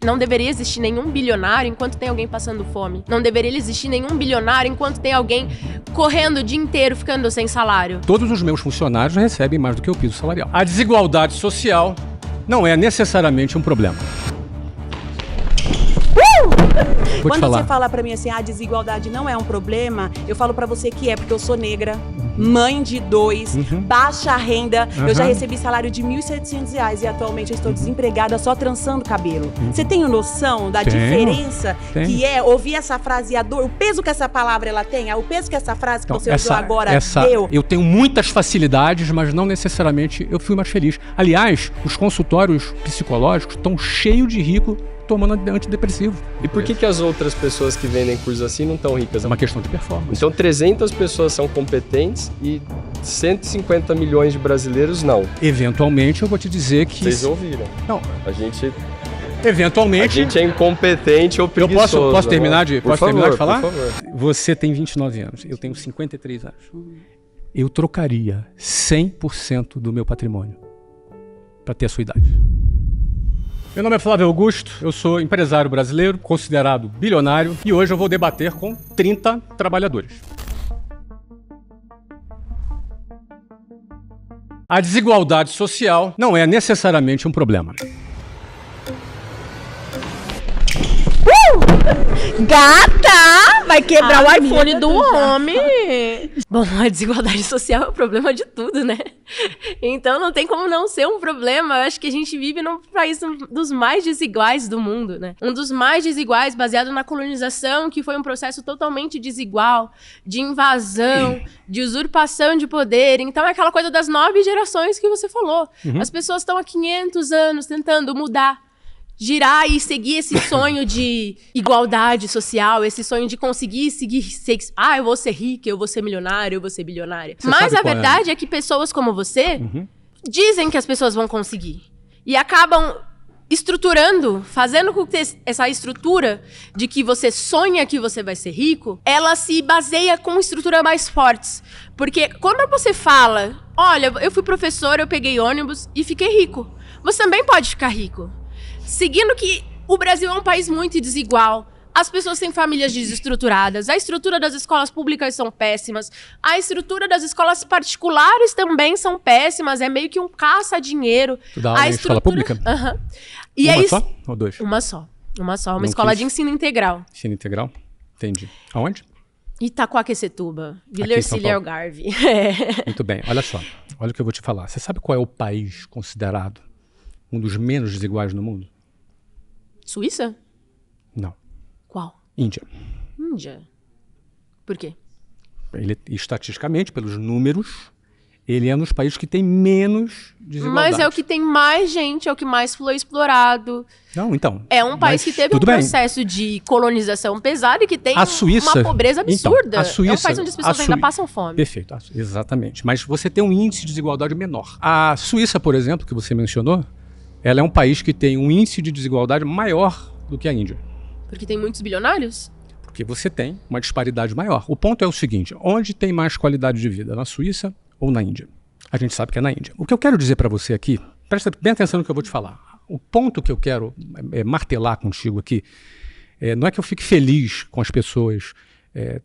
Não deveria existir nenhum bilionário enquanto tem alguém passando fome. Não deveria existir nenhum bilionário enquanto tem alguém correndo o dia inteiro, ficando sem salário. Todos os meus funcionários recebem mais do que o piso salarial. A desigualdade social não é necessariamente um problema. Quando você fala pra mim assim, a desigualdade não é um problema, eu falo pra você que é, porque eu sou negra, mãe de 2, baixa renda, eu já recebi salário de R$ 1.700 e atualmente eu estou desempregada só trançando cabelo. Você tem noção da diferença que é ouvir essa frase e a dor, o peso que essa palavra ela tem, o peso que essa frase que você usou agora deu? Eu tenho muitas facilidades, mas não necessariamente eu fui mais feliz. Aliás, os consultórios psicológicos estão cheios de rico tomando antidepressivo. E por que as outras pessoas que vendem cursos assim não estão ricas? É uma questão de performance. Então 300 pessoas são competentes e 150 milhões de brasileiros não. Eventualmente eu vou te dizer que... Vocês ouviram? Não. A gente é incompetente ou preguiçoso. Eu posso terminar de falar? Por favor. Você tem 29 anos, eu tenho 53 anos. Eu trocaria 100% do meu patrimônio para ter a sua idade. Meu nome é Flávio Augusto, eu sou empresário brasileiro, considerado bilionário, e hoje eu vou debater com 30 trabalhadores. A desigualdade social não é necessariamente um problema. Gata! Vai quebrar o iPhone do homem! Bom, a desigualdade social é o problema de tudo, né? Então não tem como não ser um problema. Eu acho que a gente vive num país dos mais desiguais do mundo, né? Um dos mais desiguais, baseado na colonização, que foi um processo totalmente desigual, de invasão, de usurpação de poder. Então é aquela coisa das 9 gerações que você falou. As pessoas estão há 500 anos tentando mudar, girar e seguir esse sonho de igualdade social, esse sonho de conseguir eu vou ser rica, eu vou ser milionário, eu vou ser bilionária. Mas a verdade é que pessoas como você dizem que as pessoas vão conseguir. E acabam estruturando, fazendo com que essa estrutura de que você sonha que você vai ser rico, ela se baseia com estruturas mais fortes. Porque quando você fala, olha, eu fui professor, eu peguei ônibus e fiquei rico. Você também pode ficar rico. Seguindo que o Brasil é um país muito desigual, as pessoas têm famílias desestruturadas, a estrutura das escolas públicas são péssimas, a estrutura das escolas particulares também são péssimas, é meio que um caça-dinheiro. Tu dá aula em escola pública? E uma só ou 2? Uma só, uma escola de ensino integral. Ensino integral? Entendi. Aonde? Itaquaquecetuba, Vila Ercília Algarve. Muito bem, olha só, olha o que eu vou te falar. Você sabe qual é o país considerado um dos menos desiguais no mundo? Suíça? Não. Qual? Índia. Índia? Por quê? Ele, estatisticamente, pelos números, ele é um dos países que tem menos desigualdade. Mas é o que tem mais gente, é o que mais foi explorado. Não, então. É um país que teve um processo de colonização pesado e que tem uma pobreza absurda. Então, a Suíça, é um país onde as pessoas ainda passam fome. Perfeito, exatamente. Mas você tem um índice de desigualdade menor. A Suíça, por exemplo, que você mencionou, ela é um país que tem um índice de desigualdade maior do que a Índia. Porque tem muitos bilionários? Porque você tem uma disparidade maior. O ponto é o seguinte, onde tem mais qualidade de vida, na Suíça ou na Índia? A gente sabe que é na Índia. O que eu quero dizer para você aqui, presta bem atenção no que eu vou te falar. O ponto que eu quero martelar contigo aqui, não é que eu fique feliz com as pessoas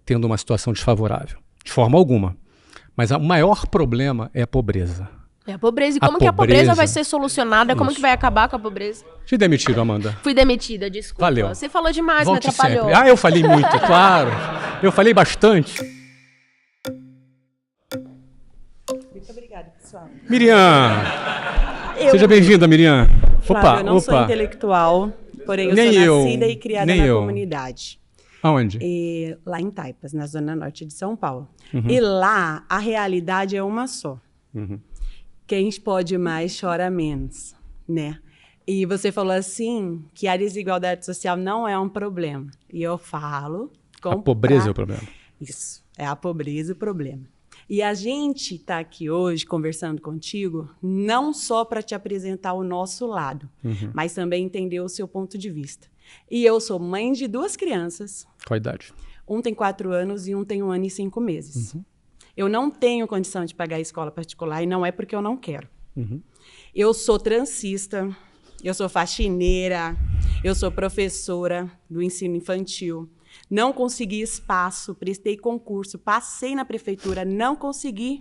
tendo uma situação desfavorável, de forma alguma. Mas o maior problema é a pobreza. É a pobreza. E como que a pobreza vai ser solucionada? Como que vai acabar com a pobreza? Te demitiram, Amanda. Fui demitida, desculpa. Valeu. Você falou demais, Volte me atrapalhou. Sempre. Eu falei muito, claro. Eu falei bastante. Muito obrigada, pessoal. Miriam! Seja bem-vinda, Miriam. Flávio, eu não sou intelectual, porém eu sou nascida e criada na comunidade. Aonde? Lá em Taipas, na zona norte de São Paulo. E lá, a realidade é uma só. Quem pode mais, chora menos, né? E você falou assim, que a desigualdade social não é um problema. E eu falo... A pobreza é o problema. Isso, é a pobreza o problema. E a gente está aqui hoje conversando contigo, não só para te apresentar o nosso lado, mas também entender o seu ponto de vista. E eu sou mãe de 2 crianças. Qual a idade? Um tem 4 anos e um tem 1 ano e 5 meses. Eu não tenho condição de pagar a escola particular e não é porque eu não quero. Eu sou transista, eu sou faxineira, eu sou professora do ensino infantil. Não consegui espaço, prestei concurso, passei na prefeitura, não consegui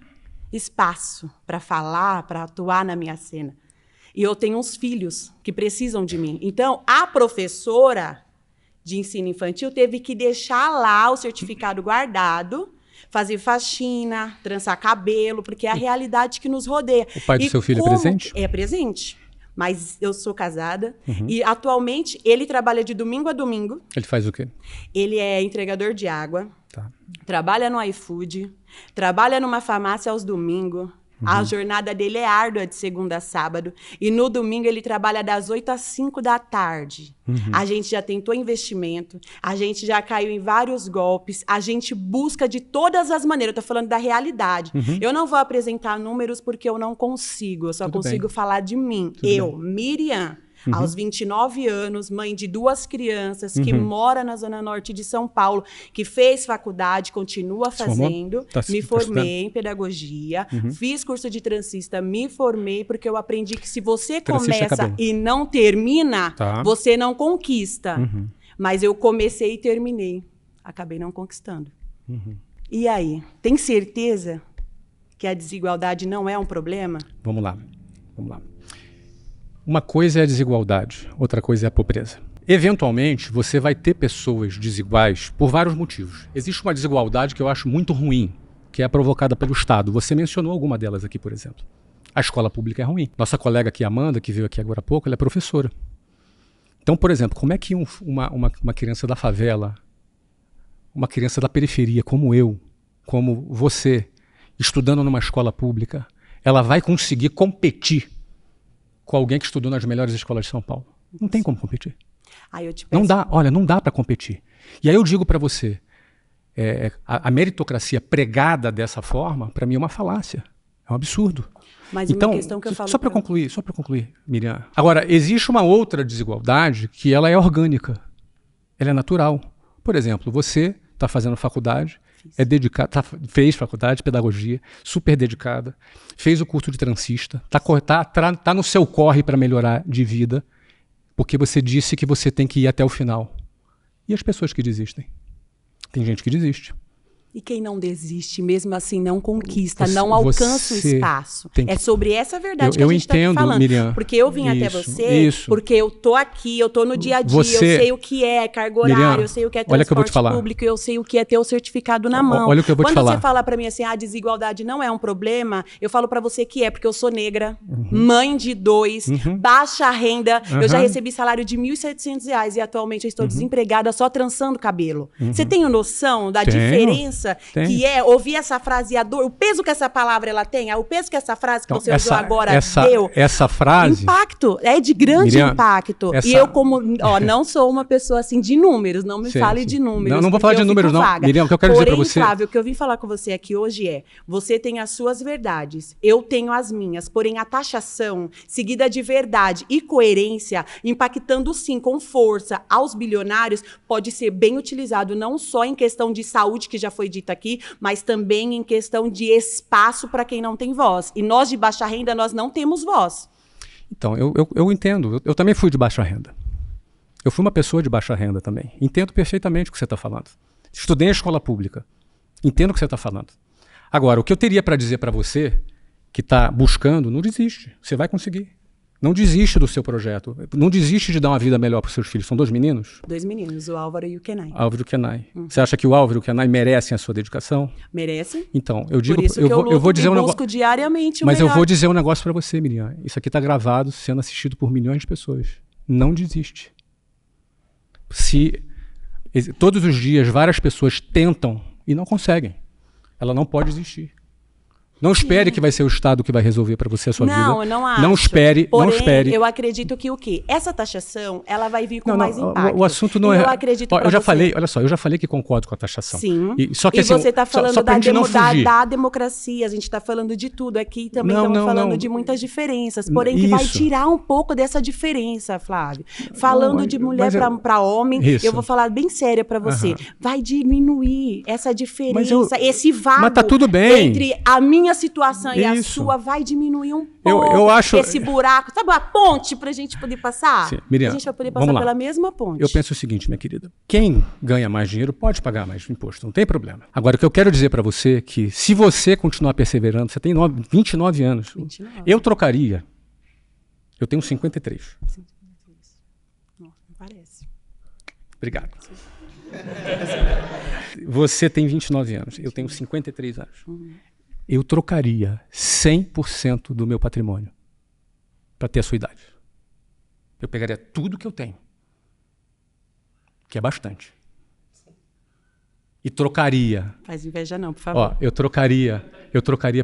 espaço para falar, para atuar na minha cena. E eu tenho uns filhos que precisam de mim. Então, a professora de ensino infantil teve que deixar lá o certificado guardado, fazer faxina, trançar cabelo, porque é a realidade que nos rodeia. O pai do seu filho é presente? É presente. Mas eu sou casada e atualmente ele trabalha de domingo a domingo. Ele faz o quê? Ele é entregador de água, Tá. trabalha no iFood, trabalha numa farmácia aos domingos. A jornada dele é árdua de segunda a sábado. E no domingo ele trabalha das 8 às 5 da tarde. A gente já tentou investimento, a gente já caiu em vários golpes, a gente busca de todas as maneiras. Eu tô falando da realidade. Eu não vou apresentar números porque eu não consigo. Eu só Tudo consigo bem. falar de mim. Tudo Eu, Miriam, aos 29 anos, mãe de 2 crianças, que mora na Zona Norte de São Paulo, que fez faculdade, continua fazendo. Me formei em pedagogia, fiz curso de transista, me formei, porque eu aprendi que se você começa e não termina, você não conquista. Mas eu comecei e terminei. Acabei não conquistando. E aí, tem certeza que a desigualdade não é um problema? Vamos lá. Uma coisa é a desigualdade, outra coisa é a pobreza. Eventualmente, você vai ter pessoas desiguais por vários motivos. Existe uma desigualdade que eu acho muito ruim, que é provocada pelo Estado. Você mencionou alguma delas aqui, por exemplo. A escola pública é ruim. Nossa colega aqui, Amanda, que veio aqui agora há pouco, ela é professora. Então, por exemplo, como é que uma criança da favela, uma criança da periferia, como eu, como você, estudando numa escola pública, ela vai conseguir competir com alguém que estudou nas melhores escolas de São Paulo? Não tem como competir. Não dá, olha, não dá para competir. E aí eu digo para você, a meritocracia pregada dessa forma, para mim é uma falácia, é um absurdo. Mas então, uma questão que eu falo só para concluir, Miriam. Agora, existe uma outra desigualdade que ela é orgânica, ela é natural. Por exemplo, você está fazendo faculdade, é dedicada, fez faculdade de pedagogia, super dedicada, fez o curso de transista, tá no seu corre para melhorar de vida, porque você disse que você tem que ir até o final. E as pessoas que desistem? Tem gente que desiste. E quem não desiste, mesmo assim, não conquista, não alcança o espaço. É sobre essa verdade que a gente está aqui falando. Miriam, porque eu vim até você, porque eu tô aqui, eu tô no dia a dia, eu sei o que é cargo horário, Miriam, eu sei o que é transporte público, eu sei o que é ter o certificado na mão. Olha o que eu vou te falar. Quando você fala para mim assim, a desigualdade não é um problema, eu falo para você que é, porque eu sou negra, mãe de 2, baixa renda, eu já recebi salário de R$ 1.700 e atualmente eu estou desempregada só trançando cabelo. Você tem noção da diferença que é ouvir essa frase e a dor, o peso que essa palavra ela tem, o peso que essa frase que você usou agora deu. Essa frase... Impacto, é de grande impacto. E eu não sou uma pessoa assim de números, não me fale de números. Não vou falar de números não, Miriam, o que eu quero dizer pra você... Flávio, o que eu vim falar com você aqui hoje é, você tem as suas verdades, eu tenho as minhas, porém a taxação seguida de verdade e coerência, impactando sim com força aos bilionários, pode ser bem utilizado não só em questão de saúde, que já foi dita aqui, mas também em questão de espaço para quem não tem voz. E nós de baixa renda, nós não temos voz. Então, eu entendo. Eu também fui de baixa renda. Eu fui uma pessoa de baixa renda também. Entendo perfeitamente o que você está falando. Estudei em escola pública. Entendo o que você está falando. Agora, o que eu teria para dizer para você, que está buscando, não desiste. Você vai conseguir. Não desiste do seu projeto. Não desiste de dar uma vida melhor para os seus filhos. São 2 meninos? 2 meninos, o Álvaro e o Kenai. Álvaro e o Kenai. Você acha que o Álvaro e o Kenai merecem a sua dedicação? Merecem. Então, eu digo, por isso eu vou dizer um negócio diariamente. Mas eu vou dizer um negócio para você, Miriam. Isso aqui está gravado, sendo assistido por milhões de pessoas. Não desiste. Se todos os dias várias pessoas tentam e não conseguem, ela não pode desistir. Não espere que vai ser o Estado que vai resolver para você a sua vida. Não, eu não acho. Não espere, porém, não espere. Eu acredito que o quê? Essa taxação, ela vai vir com mais impacto. O assunto não é... Eu acredito eu já falei, olha só, eu já falei que concordo com a taxação. Sim. Só que, assim, você está falando da democracia, a gente está falando de tudo aqui, também estamos falando de muitas diferenças, porém que vai tirar um pouco dessa diferença, Flávio. Falando de mulher para homem, eu vou falar bem séria para você, vai diminuir essa diferença, esse vácuo mas tá tudo bem. Entre a minha minha situação e a sua vai diminuir um pouco eu acho... esse buraco. Sabe a ponte pra gente poder passar? Sim. Miriam, a gente vai poder passar pela mesma ponte. Eu penso o seguinte, minha querida. Quem ganha mais dinheiro pode pagar mais imposto, não tem problema. Agora, o que eu quero dizer pra você é que se você continuar perseverando, você tem 29 anos. 29. Eu trocaria. Eu tenho 53. 53. Não parece. Obrigado. Você tem 29 anos, eu tenho 53 anos. Eu trocaria 100% do meu patrimônio para ter a sua idade. Eu pegaria tudo que eu tenho, que é bastante, e trocaria. Faz inveja não, por favor. Eu trocaria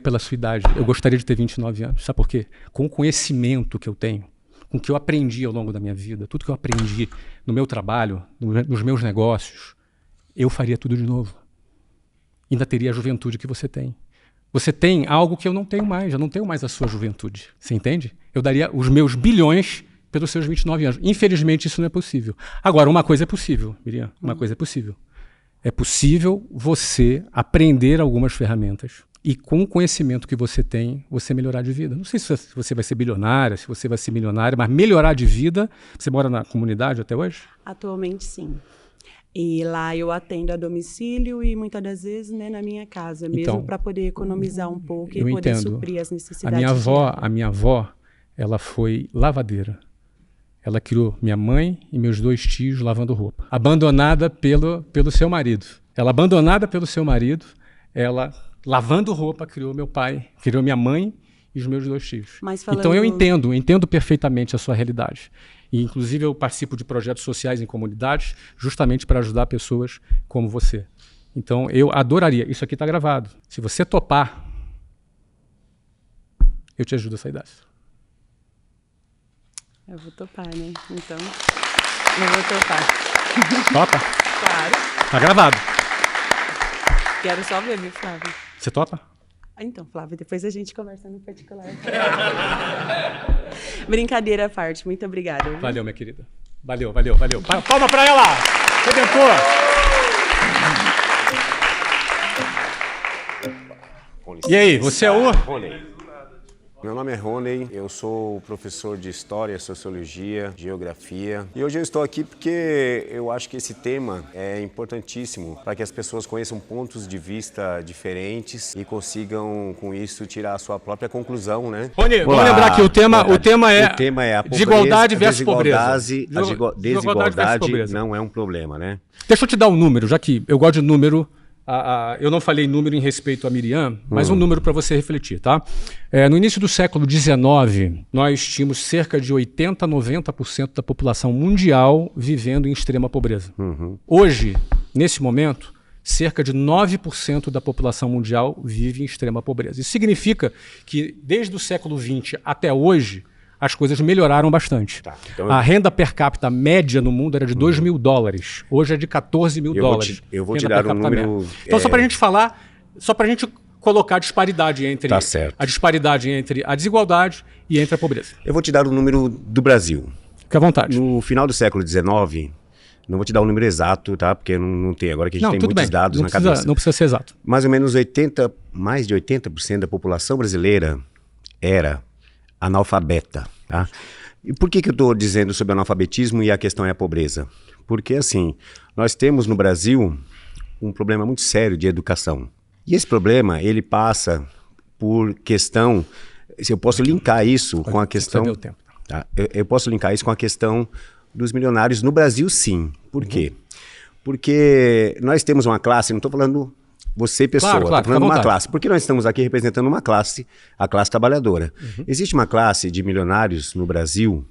pela sua idade. Eu gostaria de ter 29 anos. Sabe por quê? Com o conhecimento que eu tenho, com o que eu aprendi ao longo da minha vida, tudo que eu aprendi no meu trabalho, nos meus negócios, eu faria tudo de novo. Ainda teria a juventude que você tem. Você tem algo que eu não tenho mais, eu não tenho mais a sua juventude. Você entende? Eu daria os meus bilhões pelos seus 29 anos. Infelizmente, isso não é possível. Agora, uma coisa é possível, Miriam, uma coisa é possível. É possível você aprender algumas ferramentas e com o conhecimento que você tem, você melhorar de vida. Não sei se você vai ser bilionária, se você vai ser milionária, mas melhorar de vida. Você mora na comunidade até hoje? Atualmente, sim. E lá eu atendo a domicílio e muitas das vezes, né, na minha casa, mesmo então, para poder economizar um pouco e poder suprir as necessidades. A minha avó, ela foi lavadeira. Ela criou minha mãe e meus 2 tios lavando roupa. Abandonada pelo seu marido. Ela abandonada pelo seu marido, ela lavando roupa criou meu pai, criou minha mãe e os meus 2 tios. Então eu entendo perfeitamente a sua realidade. E, inclusive, eu participo de projetos sociais em comunidades justamente para ajudar pessoas como você. Então, eu adoraria. Isso aqui está gravado. Se você topar, eu te ajudo a sair dessa. Eu vou topar, né? Então, eu vou topar. Topa? Claro. Tá gravado. Quero só ver, viu, Flávio? Você topa? Então, Flávio, depois a gente conversa no particular. Brincadeira à parte, muito obrigada. Viu? Valeu, minha querida. Valeu. Palma pra ela! Redentor! E aí, você é o... Rony. Meu nome é Rony, eu sou professor de História, Sociologia, Geografia. E hoje eu estou aqui porque eu acho que esse tema é importantíssimo para que as pessoas conheçam pontos de vista diferentes e consigam, com isso, tirar a sua própria conclusão, né? Rony, vamos lembrar que o tema é a pobreza, desigualdade versus pobreza. Desigualdade não é um problema, né? Deixa eu te dar um número, já que eu gosto de número. Eu não falei número em respeito a Miriam, mas um número para você refletir, tá? No início do século XIX, nós tínhamos cerca de 80% a 90% da população mundial vivendo em extrema pobreza. Hoje, nesse momento, cerca de 9% da população mundial vive em extrema pobreza. Isso significa que, desde o século XX até hoje, as coisas melhoraram bastante. Tá, então a renda per capita média no mundo era de $2.000. Hoje é de $14.000. Eu vou te dar um número... Então, só para a gente falar, só para a gente colocar a disparidade entre a desigualdade e entre a pobreza. Eu vou te dar o número do Brasil. Fique à vontade. No final do século XIX, não vou te dar o número exato, tá? Porque não tem. Agora que a gente tem muitos dados na cabeça. Não precisa ser exato. Mais ou menos mais de 80% da população brasileira era analfabeta, tá? E por que eu estou dizendo sobre analfabetismo e a questão é a pobreza? Porque, assim, nós temos no Brasil um problema muito sério de educação. E esse problema, ele passa por questão... Se eu posso linkar isso com a questão... Tá? Eu posso linkar isso com a questão dos milionários no Brasil, sim. Por quê? Porque nós temos uma classe, não estou falando... Você, pessoa, estou falando de uma classe. Porque nós estamos aqui representando uma classe, a classe trabalhadora. Existe uma classe de milionários no Brasil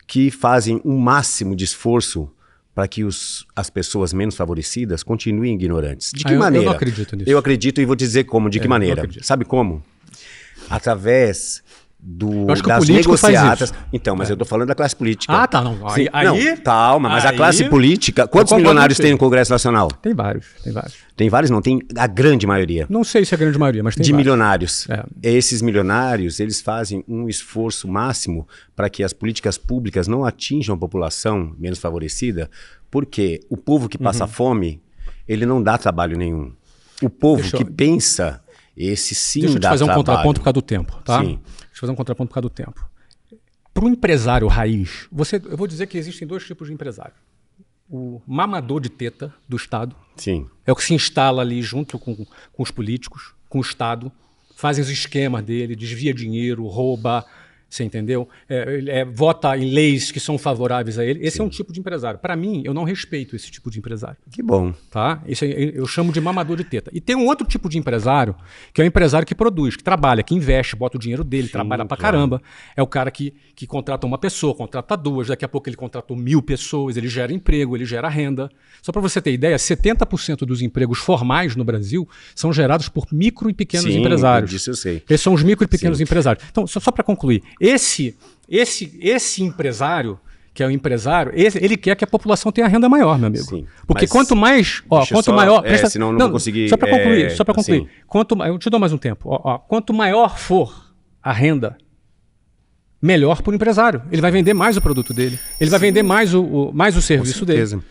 que fazem um máximo de esforço para que as pessoas menos favorecidas continuem ignorantes. De que maneira? Eu não acredito nisso. Eu acredito e vou te dizer como. De que maneira? Sabe como? Através das negociatas. Então, mas eu estou falando da classe política. Ah, tá. Não. Não, calma, mas a classe política... Quantos milionários tem no Congresso Nacional? Tem vários. Tem vários? Não, tem a grande maioria. Não sei se é a grande maioria, mas tem de vários. Milionários. Esses milionários, eles fazem um esforço máximo para que as políticas públicas não atinjam a população menos favorecida, porque o povo que passa fome, ele não dá trabalho nenhum. O povo que pensa... Esse sim Deixa eu te dá fazer um trabalho. contraponto por causa do tempo, tá? Sim. Deixa eu fazer um contraponto por causa do tempo. Para o empresário raiz, eu vou dizer que existem 2 tipos de empresário. O mamador de teta do Estado, Sim. é o que se instala ali junto com os políticos, com o Estado, fazem os esquemas dele, desvia dinheiro, rouba, você entendeu? Vota em leis que são favoráveis a ele. Esse é um tipo de empresário. Para mim, eu não respeito esse tipo de empresário. Que bom. Tá? Isso eu chamo de mamador de teta. E tem um outro tipo de empresário, que é o empresário que produz, que trabalha, que investe, bota o dinheiro dele, trabalha pra caramba. É o cara que contrata uma pessoa, contrata 2, daqui a pouco ele contratou 1000 pessoas, ele gera emprego, ele gera renda. Só para você ter ideia, 70% dos empregos formais no Brasil são gerados por micro e pequenos empresários. Disso eu sei. Esses são os micro e pequenos empresários. Então, só para concluir, esse empresário, que é o empresário, ele quer que a população tenha renda maior, meu amigo. Sim, porque quanto mais, maior... senão não vou conseguir... Só para concluir. Assim. Eu te dou mais um tempo. Quanto maior for a renda, melhor para o empresário. Ele vai vender mais o produto dele. Ele vai vender mais o serviço dele.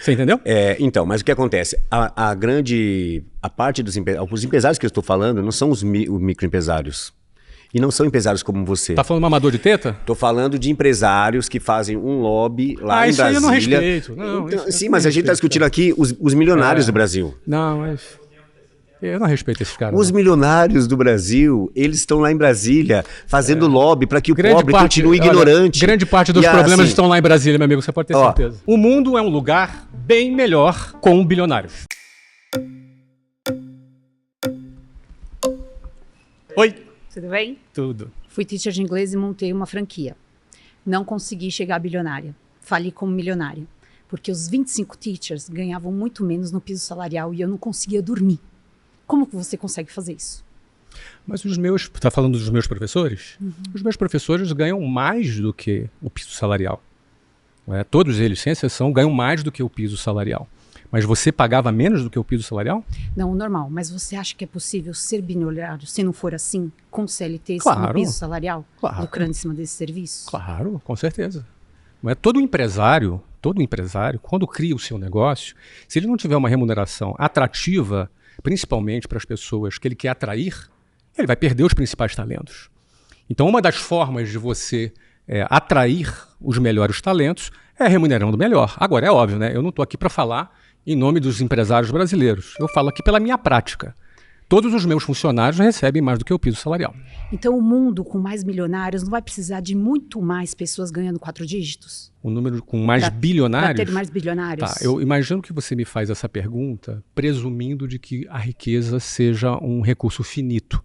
Você entendeu? Então, mas o que acontece? A parte dos os empresários que eu estou falando não são os microempresários. E não são empresários como você. Tá falando mamador de teta? Tô falando de empresários que fazem um lobby lá em Brasília. Isso aí eu não respeito. Não, então, sim, mas a gente está discutindo aqui os milionários do Brasil. Não, mas... Eu não respeito esses caras. Os milionários do Brasil, eles estão lá em Brasília fazendo lobby para que o pobre continue ignorante. Grande parte dos problemas estão lá em Brasília, meu amigo, você pode ter certeza. O mundo é um lugar bem melhor com bilionários. Oi. Tudo bem? Tudo. Fui teacher de inglês e montei uma franquia. Não consegui chegar a bilionária. Fali como milionária. Porque os 25 teachers ganhavam muito menos no piso salarial e eu não conseguia dormir. Como que você consegue fazer isso? Mas está falando dos meus professores? Uhum. Os meus professores ganham mais do que o piso salarial. Todos eles, sem exceção, ganham mais do que o piso salarial. Mas você pagava menos do que o piso salarial? Não, normal. Mas você acha que é possível ser bilionário se não for assim, com CLT, com piso salarial, lucrando em cima desse serviço? Claro, com certeza. Não é todo empresário, quando cria o seu negócio, se ele não tiver uma remuneração atrativa, principalmente para as pessoas que ele quer atrair, ele vai perder os principais talentos. Então, uma das formas de você atrair os melhores talentos é remunerando melhor. Agora, é óbvio, né? Eu não estou aqui para falar em nome dos empresários brasileiros. Eu falo aqui pela minha prática. Todos os meus funcionários recebem mais do que o piso salarial. Então o mundo com mais milionários não vai precisar de muito mais pessoas ganhando 4 dígitos? O número com mais bilionários? Para ter mais bilionários. Tá, eu imagino que você me faz essa pergunta presumindo de que a riqueza seja um recurso finito.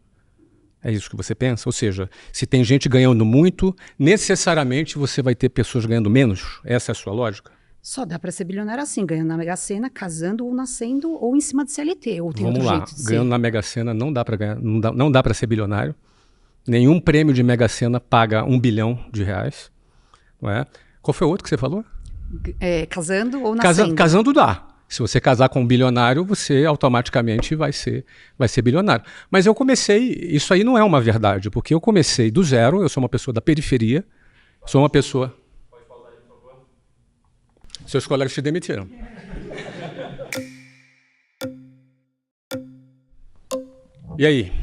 É isso que você pensa? Ou seja, se tem gente ganhando muito, necessariamente você vai ter pessoas ganhando menos? Essa é a sua lógica? Só dá para ser bilionário assim, ganhando na Mega Sena, casando ou nascendo ou em cima de CLT, ou tem outro jeito de ser. Ganhando na Mega Sena não dá para ganhar, não dá para ser bilionário. Nenhum prêmio de Mega Sena paga R$1 bilhão, não é? Qual foi o outro que você falou? Casando ou nascendo. Casando dá. Se você casar com um bilionário, você automaticamente vai ser bilionário. Mas eu comecei, isso aí não é uma verdade, porque eu comecei do zero, eu sou uma pessoa da periferia, sou uma pessoa... Seus colegas te demitiram. E aí?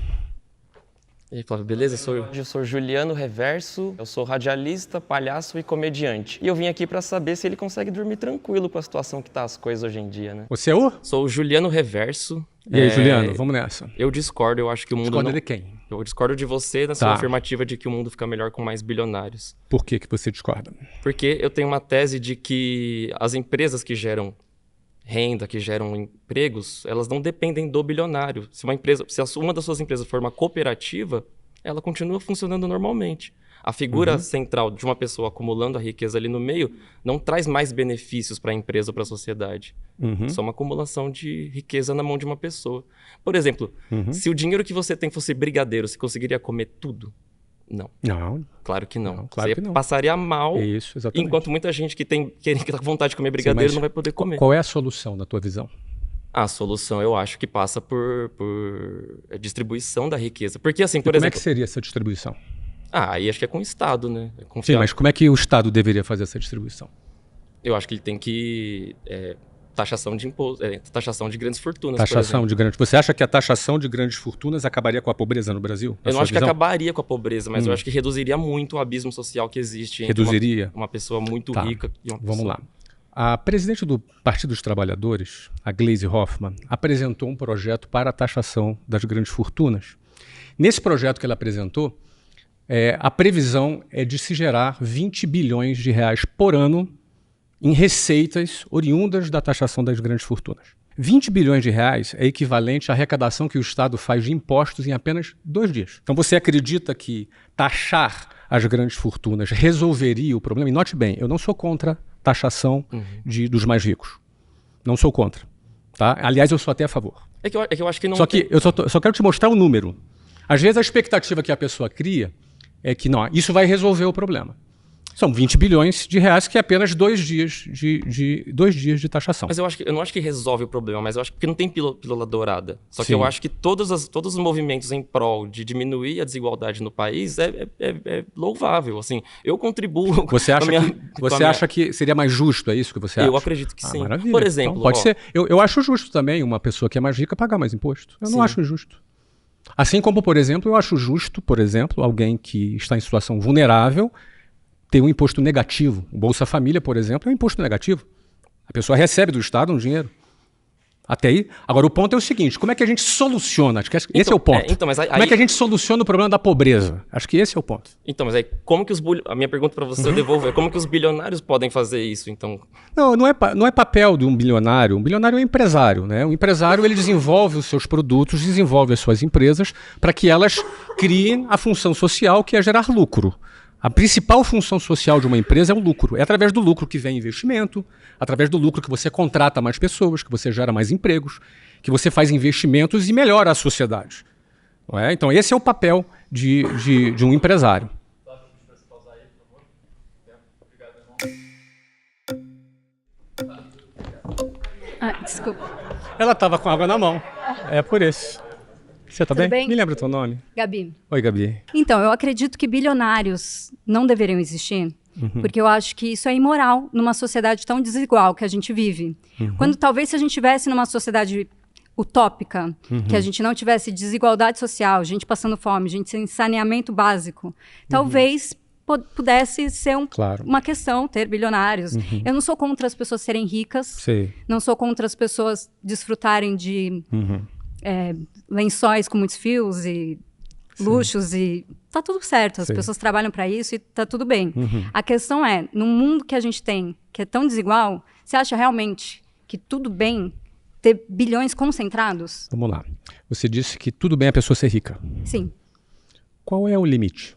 E aí, Flávio, beleza? Eu sou Juliano Reverso, eu sou radialista, palhaço e comediante. E eu vim aqui pra saber se ele consegue dormir tranquilo com a situação que tá as coisas hoje em dia, né? Você é o? Sou o Juliano Reverso. E aí, Juliano, vamos nessa. Eu discordo, eu acho que o mundo Discorda de quem? Eu discordo de você na sua afirmativa de que o mundo fica melhor com mais bilionários. Por que você discorda? Porque eu tenho uma tese de que as empresas que geram renda, que geram empregos, elas não dependem do bilionário. Se uma das suas empresas for uma cooperativa, ela continua funcionando normalmente. A figura central de uma pessoa acumulando a riqueza ali no meio não traz mais benefícios para a empresa ou para a sociedade. Só uma acumulação de riqueza na mão de uma pessoa. Por exemplo, se o dinheiro que você tem fosse brigadeiro, você conseguiria comer tudo? Não. Não. Claro que não. Você passaria mal, isso, exatamente. Enquanto muita gente que tem vontade de comer brigadeiro não vai poder comer. Qual é a solução, na tua visão? A solução, eu acho que passa por distribuição da riqueza. Porque assim, por exemplo... Como é que seria essa distribuição? Aí acho que é com o Estado, né? Sim, mas como é que o Estado deveria fazer essa distribuição? Eu acho que ele tem que taxação de imposto, taxação de grandes fortunas, Taxação de grandes. Você acha que a taxação de grandes fortunas acabaria com a pobreza no Brasil? Eu não acho que acabaria com a pobreza, mas eu acho que reduziria muito o abismo social que existe entre uma pessoa muito rica e uma pessoa... Vamos lá. A presidente do Partido dos Trabalhadores, a Gleisi Hoffmann, apresentou um projeto para a taxação das grandes fortunas. Nesse projeto que ela apresentou, a previsão é de se gerar 20 bilhões de reais por ano em receitas oriundas da taxação das grandes fortunas. 20 bilhões de reais é equivalente à arrecadação que o Estado faz de impostos em apenas 2 dias. Então você acredita que taxar as grandes fortunas resolveria o problema? E note bem, eu não sou contra taxação dos mais ricos. Não sou contra. Tá? Aliás, eu sou até a favor. É que eu acho que não... Só que eu só quero te mostrar o número. Às vezes a expectativa que a pessoa cria é que não, isso vai resolver o problema. São 20 bilhões de reais, que é apenas 2 dias de taxação. Mas eu não acho que resolve o problema, mas eu acho que não tem pílula dourada. Só que eu acho que todos os movimentos em prol de diminuir a desigualdade no país é louvável. Assim, eu contribuo... Você acha que seria mais justo, é isso que você acha? Eu acredito que sim. Maravilha. Por exemplo... Então, pode ser. Eu acho justo também uma pessoa que é mais rica pagar mais imposto. Eu não acho injusto. Assim como, por exemplo, eu acho justo, alguém que está em situação vulnerável ter um imposto negativo. O Bolsa Família, por exemplo, é um imposto negativo. A pessoa recebe do Estado um dinheiro. Até aí. Agora, o ponto é o seguinte, como é que a gente soluciona? Acho que esse é o ponto. Mas aí, como é que a gente soluciona o problema da pobreza? Acho que esse é o ponto. Então, mas aí, a minha pergunta para você eu devolvo é como que os bilionários podem fazer isso, então? Não é papel de um bilionário. Um bilionário é um empresário, né? O empresário, ele desenvolve os seus produtos, desenvolve as suas empresas para que elas criem a função social, que é gerar lucro. A principal função social de uma empresa é o lucro. É através do lucro que vem investimento, através do lucro que você contrata mais pessoas, que você gera mais empregos, que você faz investimentos e melhora a sociedade. Não é? Então, esse é o papel de um empresário. Desculpa. Ela estava com água na mão. É por isso. Você tá bem? Me lembra o teu nome? Gabi. Oi, Gabi. Então, eu acredito que bilionários não deveriam existir, porque eu acho que isso é imoral numa sociedade tão desigual que a gente vive. Quando talvez se a gente estivesse numa sociedade utópica, que a gente não tivesse desigualdade social, gente passando fome, gente sem saneamento básico, talvez pudesse ser uma questão ter bilionários. Eu não sou contra as pessoas serem ricas, não sou contra as pessoas desfrutarem de... lençóis com muitos fios e luxos e tá tudo certo, as pessoas trabalham para isso e tá tudo bem. A questão é, no mundo que a gente tem, que é tão desigual, você acha realmente que tudo bem ter bilhões concentrados? Vamos lá. Você disse que tudo bem a pessoa ser rica. Sim. Qual é o limite?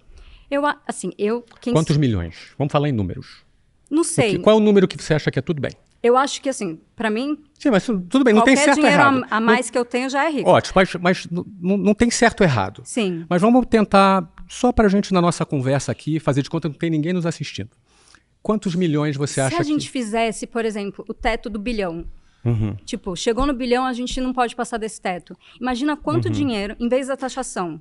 Quantos milhões? Vamos falar em números. Não sei. Qual é o número que você acha que é tudo bem? Eu acho que, assim, para mim... Sim, mas tudo bem, não tem certo ou errado. Qualquer dinheiro a mais que eu tenho já é rico. Ótimo, mas não tem certo ou errado. Sim. Mas vamos tentar, só para a gente, na nossa conversa aqui, fazer de conta que não tem ninguém nos assistindo. Quantos milhões você acha que... Se a gente fizesse, por exemplo, o teto do bilhão. Tipo, chegou no bilhão, a gente não pode passar desse teto. Imagina quanto dinheiro, em vez da taxação.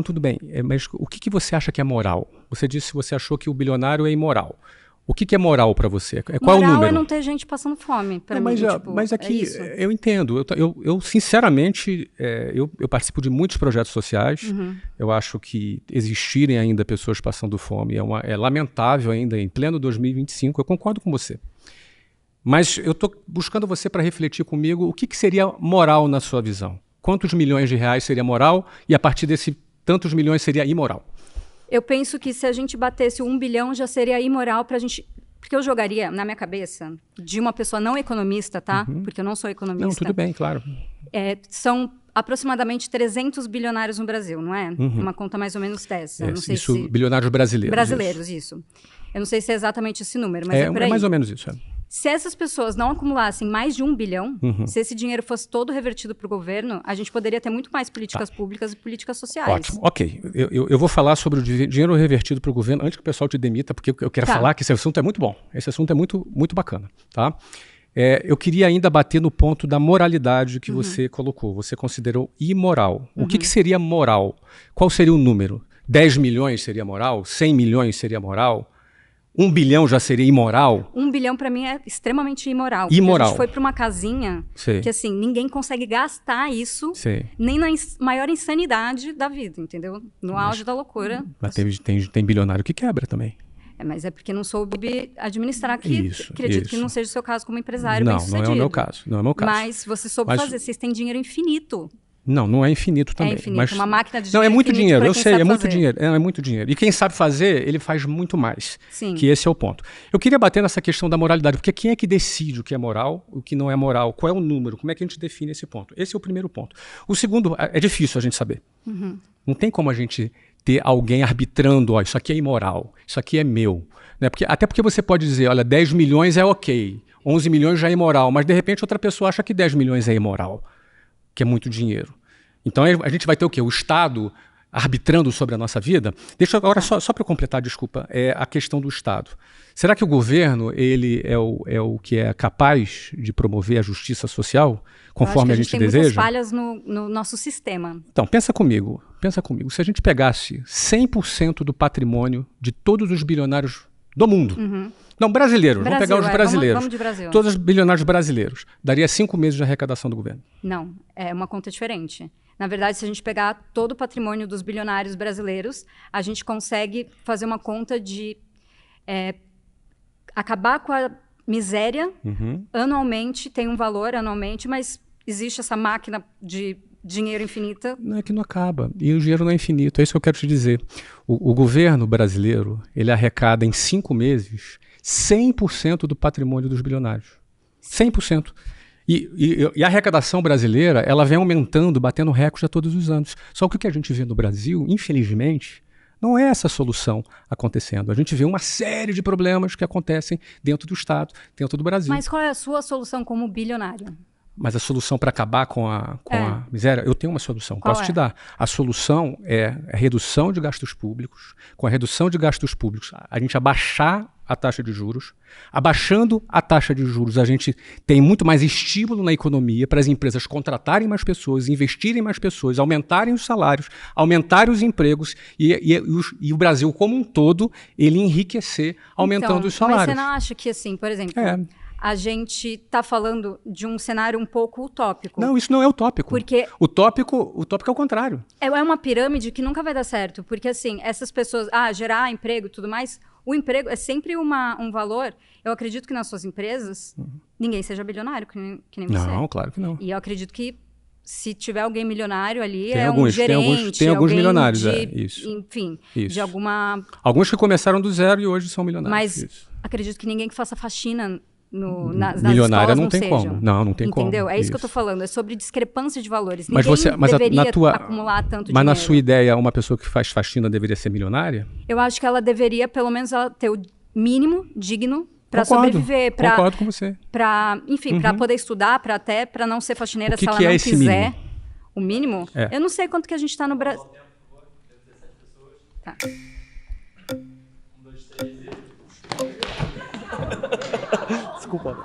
Tudo bem. Mas o que você acha que é moral? Você disse que você achou que o bilionário é imoral. O que é moral para você? Qual é o número? Moral é não ter gente passando fome, para mim. Mas aqui, eu entendo. Eu sinceramente, eu participo de muitos projetos sociais. Eu acho que existirem ainda pessoas passando fome é lamentável ainda em pleno 2025. Eu concordo com você. Mas eu estou buscando você para refletir comigo o que seria moral na sua visão. Quantos milhões de reais seria moral e a partir desse tantos milhões seria imoral? Eu penso que se a gente batesse 1 bilhão já seria imoral pra gente... Porque eu jogaria na minha cabeça de uma pessoa não economista, tá? Porque eu não sou economista. Não, tudo bem, claro. São aproximadamente 300 bilionários no Brasil, não é? Uma conta mais ou menos dessa. Não sei bilionários brasileiros. Brasileiros, isso. Eu não sei se é exatamente esse número, mas é por aí. É mais ou menos isso, Se essas pessoas não acumulassem mais de 1 bilhão, se esse dinheiro fosse todo revertido para o governo, a gente poderia ter muito mais políticas públicas e políticas sociais. Ótimo, ok. Eu vou falar sobre o dinheiro revertido para o governo antes que o pessoal te demita, porque eu quero falar que esse assunto é muito bom. Esse assunto é muito, muito bacana, tá? Eu queria ainda bater no ponto da moralidade que você colocou. Você considerou imoral. O que seria moral? Qual seria o número? 10 milhões seria moral? 100 milhões seria moral? 1 bilhão já seria imoral? 1 bilhão para mim é extremamente imoral. Imoral. A gente foi para uma casinha que assim, ninguém consegue gastar isso nem na maior insanidade da vida, entendeu? No auge da loucura. Mas tem bilionário que quebra também. Mas é porque não soube administrar, acredito que não seja o seu caso como empresário bem-sucedido. Não é o meu caso, não é o meu caso. Mas você soube fazer, vocês têm dinheiro infinito. Não é infinito também. É infinito, mas... uma máquina de dinheiro. Não, é muito dinheiro, eu sei, é muito dinheiro. É muito dinheiro. E quem sabe fazer, ele faz muito mais. Sim. Que esse é o ponto. Eu queria bater nessa questão da moralidade, porque quem é que decide o que é moral, o que não é moral? Qual é o número? Como é que a gente define esse ponto? Esse é o primeiro ponto. O segundo, é difícil a gente saber. Não tem como a gente ter alguém arbitrando, isso aqui é imoral, isso aqui é meu. Né? Até porque você pode dizer, olha, 10 milhões é ok, 11 milhões já é imoral, mas de repente outra pessoa acha que 10 milhões é imoral, que é muito dinheiro. Então a gente vai ter o quê? O Estado arbitrando sobre a nossa vida? Deixa agora, só para completar, desculpa, a questão do Estado. Será que o governo ele é o que é capaz de promover a justiça social conforme a gente deseja? Tem muitas falhas no nosso sistema. Então, pensa comigo. Se a gente pegasse 100% do patrimônio de todos os bilionários do mundo, não, brasileiros, vamos pegar os brasileiros. Vamos de Brasil. Todos os bilionários brasileiros. Daria 5 meses de arrecadação do governo. Não, é uma conta diferente. Na verdade, se a gente pegar todo o patrimônio dos bilionários brasileiros, a gente consegue fazer uma conta de acabar com a miséria anualmente, tem um valor anualmente, mas existe essa máquina de dinheiro infinita. Não é que não acaba. E o dinheiro não é infinito. É isso que eu quero te dizer. O governo brasileiro, ele arrecada em 5 meses 100% do patrimônio dos bilionários. 100%. E a arrecadação brasileira, ela vem aumentando, batendo recorde a todos os anos. Só que o que a gente vê no Brasil, infelizmente, não é essa solução acontecendo. A gente vê uma série de problemas que acontecem dentro do Estado, dentro do Brasil. Mas qual é a sua solução como bilionário? Mas a solução para acabar com a miséria, eu tenho uma solução, posso te dar. A solução é a redução de gastos públicos. Com a redução de gastos públicos, a gente abaixar a taxa de juros. Abaixando a taxa de juros, a gente tem muito mais estímulo na economia para as empresas contratarem mais pessoas, investirem mais pessoas, aumentarem os salários, aumentarem os empregos e o Brasil como um todo, ele enriquecer aumentando os salários. Mas você não acha que, assim, por exemplo... A gente está falando de um cenário um pouco utópico. Não, isso não é utópico. Porque utópico é o contrário. É uma pirâmide que nunca vai dar certo. Porque, assim, essas pessoas... gerar emprego e tudo mais... O emprego é sempre um valor... Eu acredito que nas suas empresas... Ninguém seja bilionário, que nem você. Não, claro que não. E eu acredito que se tiver alguém milionário ali... um gerente, tem alguns milionários, isso. Enfim, isso. De alguma... Alguns que começaram do zero e hoje são milionários. Mas acredito que ninguém que faça faxina... nas milionária não tem sejam. Como. Não tem como. Entendeu? É isso que eu tô falando. É sobre discrepância de valores. Mas Ninguém deveria acumular tanto dinheiro. Mas na sua ideia, uma pessoa que faz faxina deveria ser milionária? Eu acho que ela deveria, pelo menos, ela ter o mínimo digno para sobreviver. Concordo com você. Enfim, para poder estudar, para não ser faxineira se ela não quiser. Mínimo? O mínimo? Eu não sei quanto que a gente tá no Brasil. Tá. 1, 2, 3 e... Desculpa.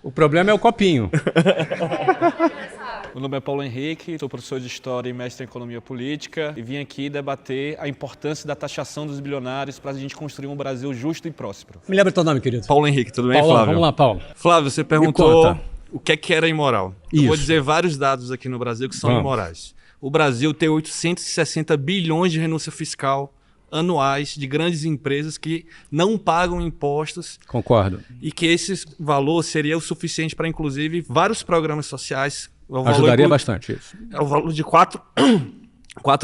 O problema é o copinho. Meu nome é Paulo Henrique, sou professor de História e mestre em Economia Política e vim aqui debater a importância da taxação dos bilionários para a gente construir um Brasil justo e próspero. Me lembra teu nome, querido. Paulo Henrique, tudo bem, Paulão, Flávio? Vamos lá, Paulo. Flávio, você perguntou o que era imoral. Isso. Eu vou dizer vários dados aqui no Brasil que são imorais. O Brasil tem 860 bilhões de renúncia fiscal anuais de grandes empresas que não pagam impostos. Concordo. E que esse valor seria o suficiente para, inclusive, vários programas sociais. Ajudaria bastante isso. É o valor de 4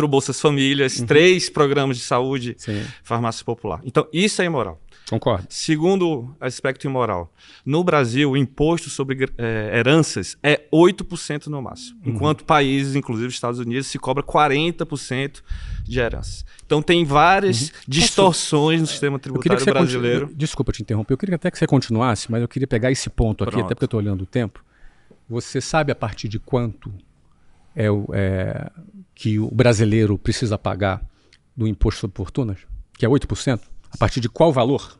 Bolsas Famílias, 3 programas de saúde, farmácia popular. Então, isso é imoral. Concordo. Segundo aspecto imoral, no Brasil, o imposto sobre heranças é 8% no máximo, enquanto países, inclusive Estados Unidos, se cobra 40% de heranças. Então tem várias distorções no sistema tributário brasileiro. Desculpa te interromper, eu queria até que você continuasse, mas eu queria pegar esse ponto aqui, até porque eu estou olhando o tempo. Você sabe a partir de quanto que o brasileiro precisa pagar do imposto sobre fortunas? Que é 8%? A partir de qual valor?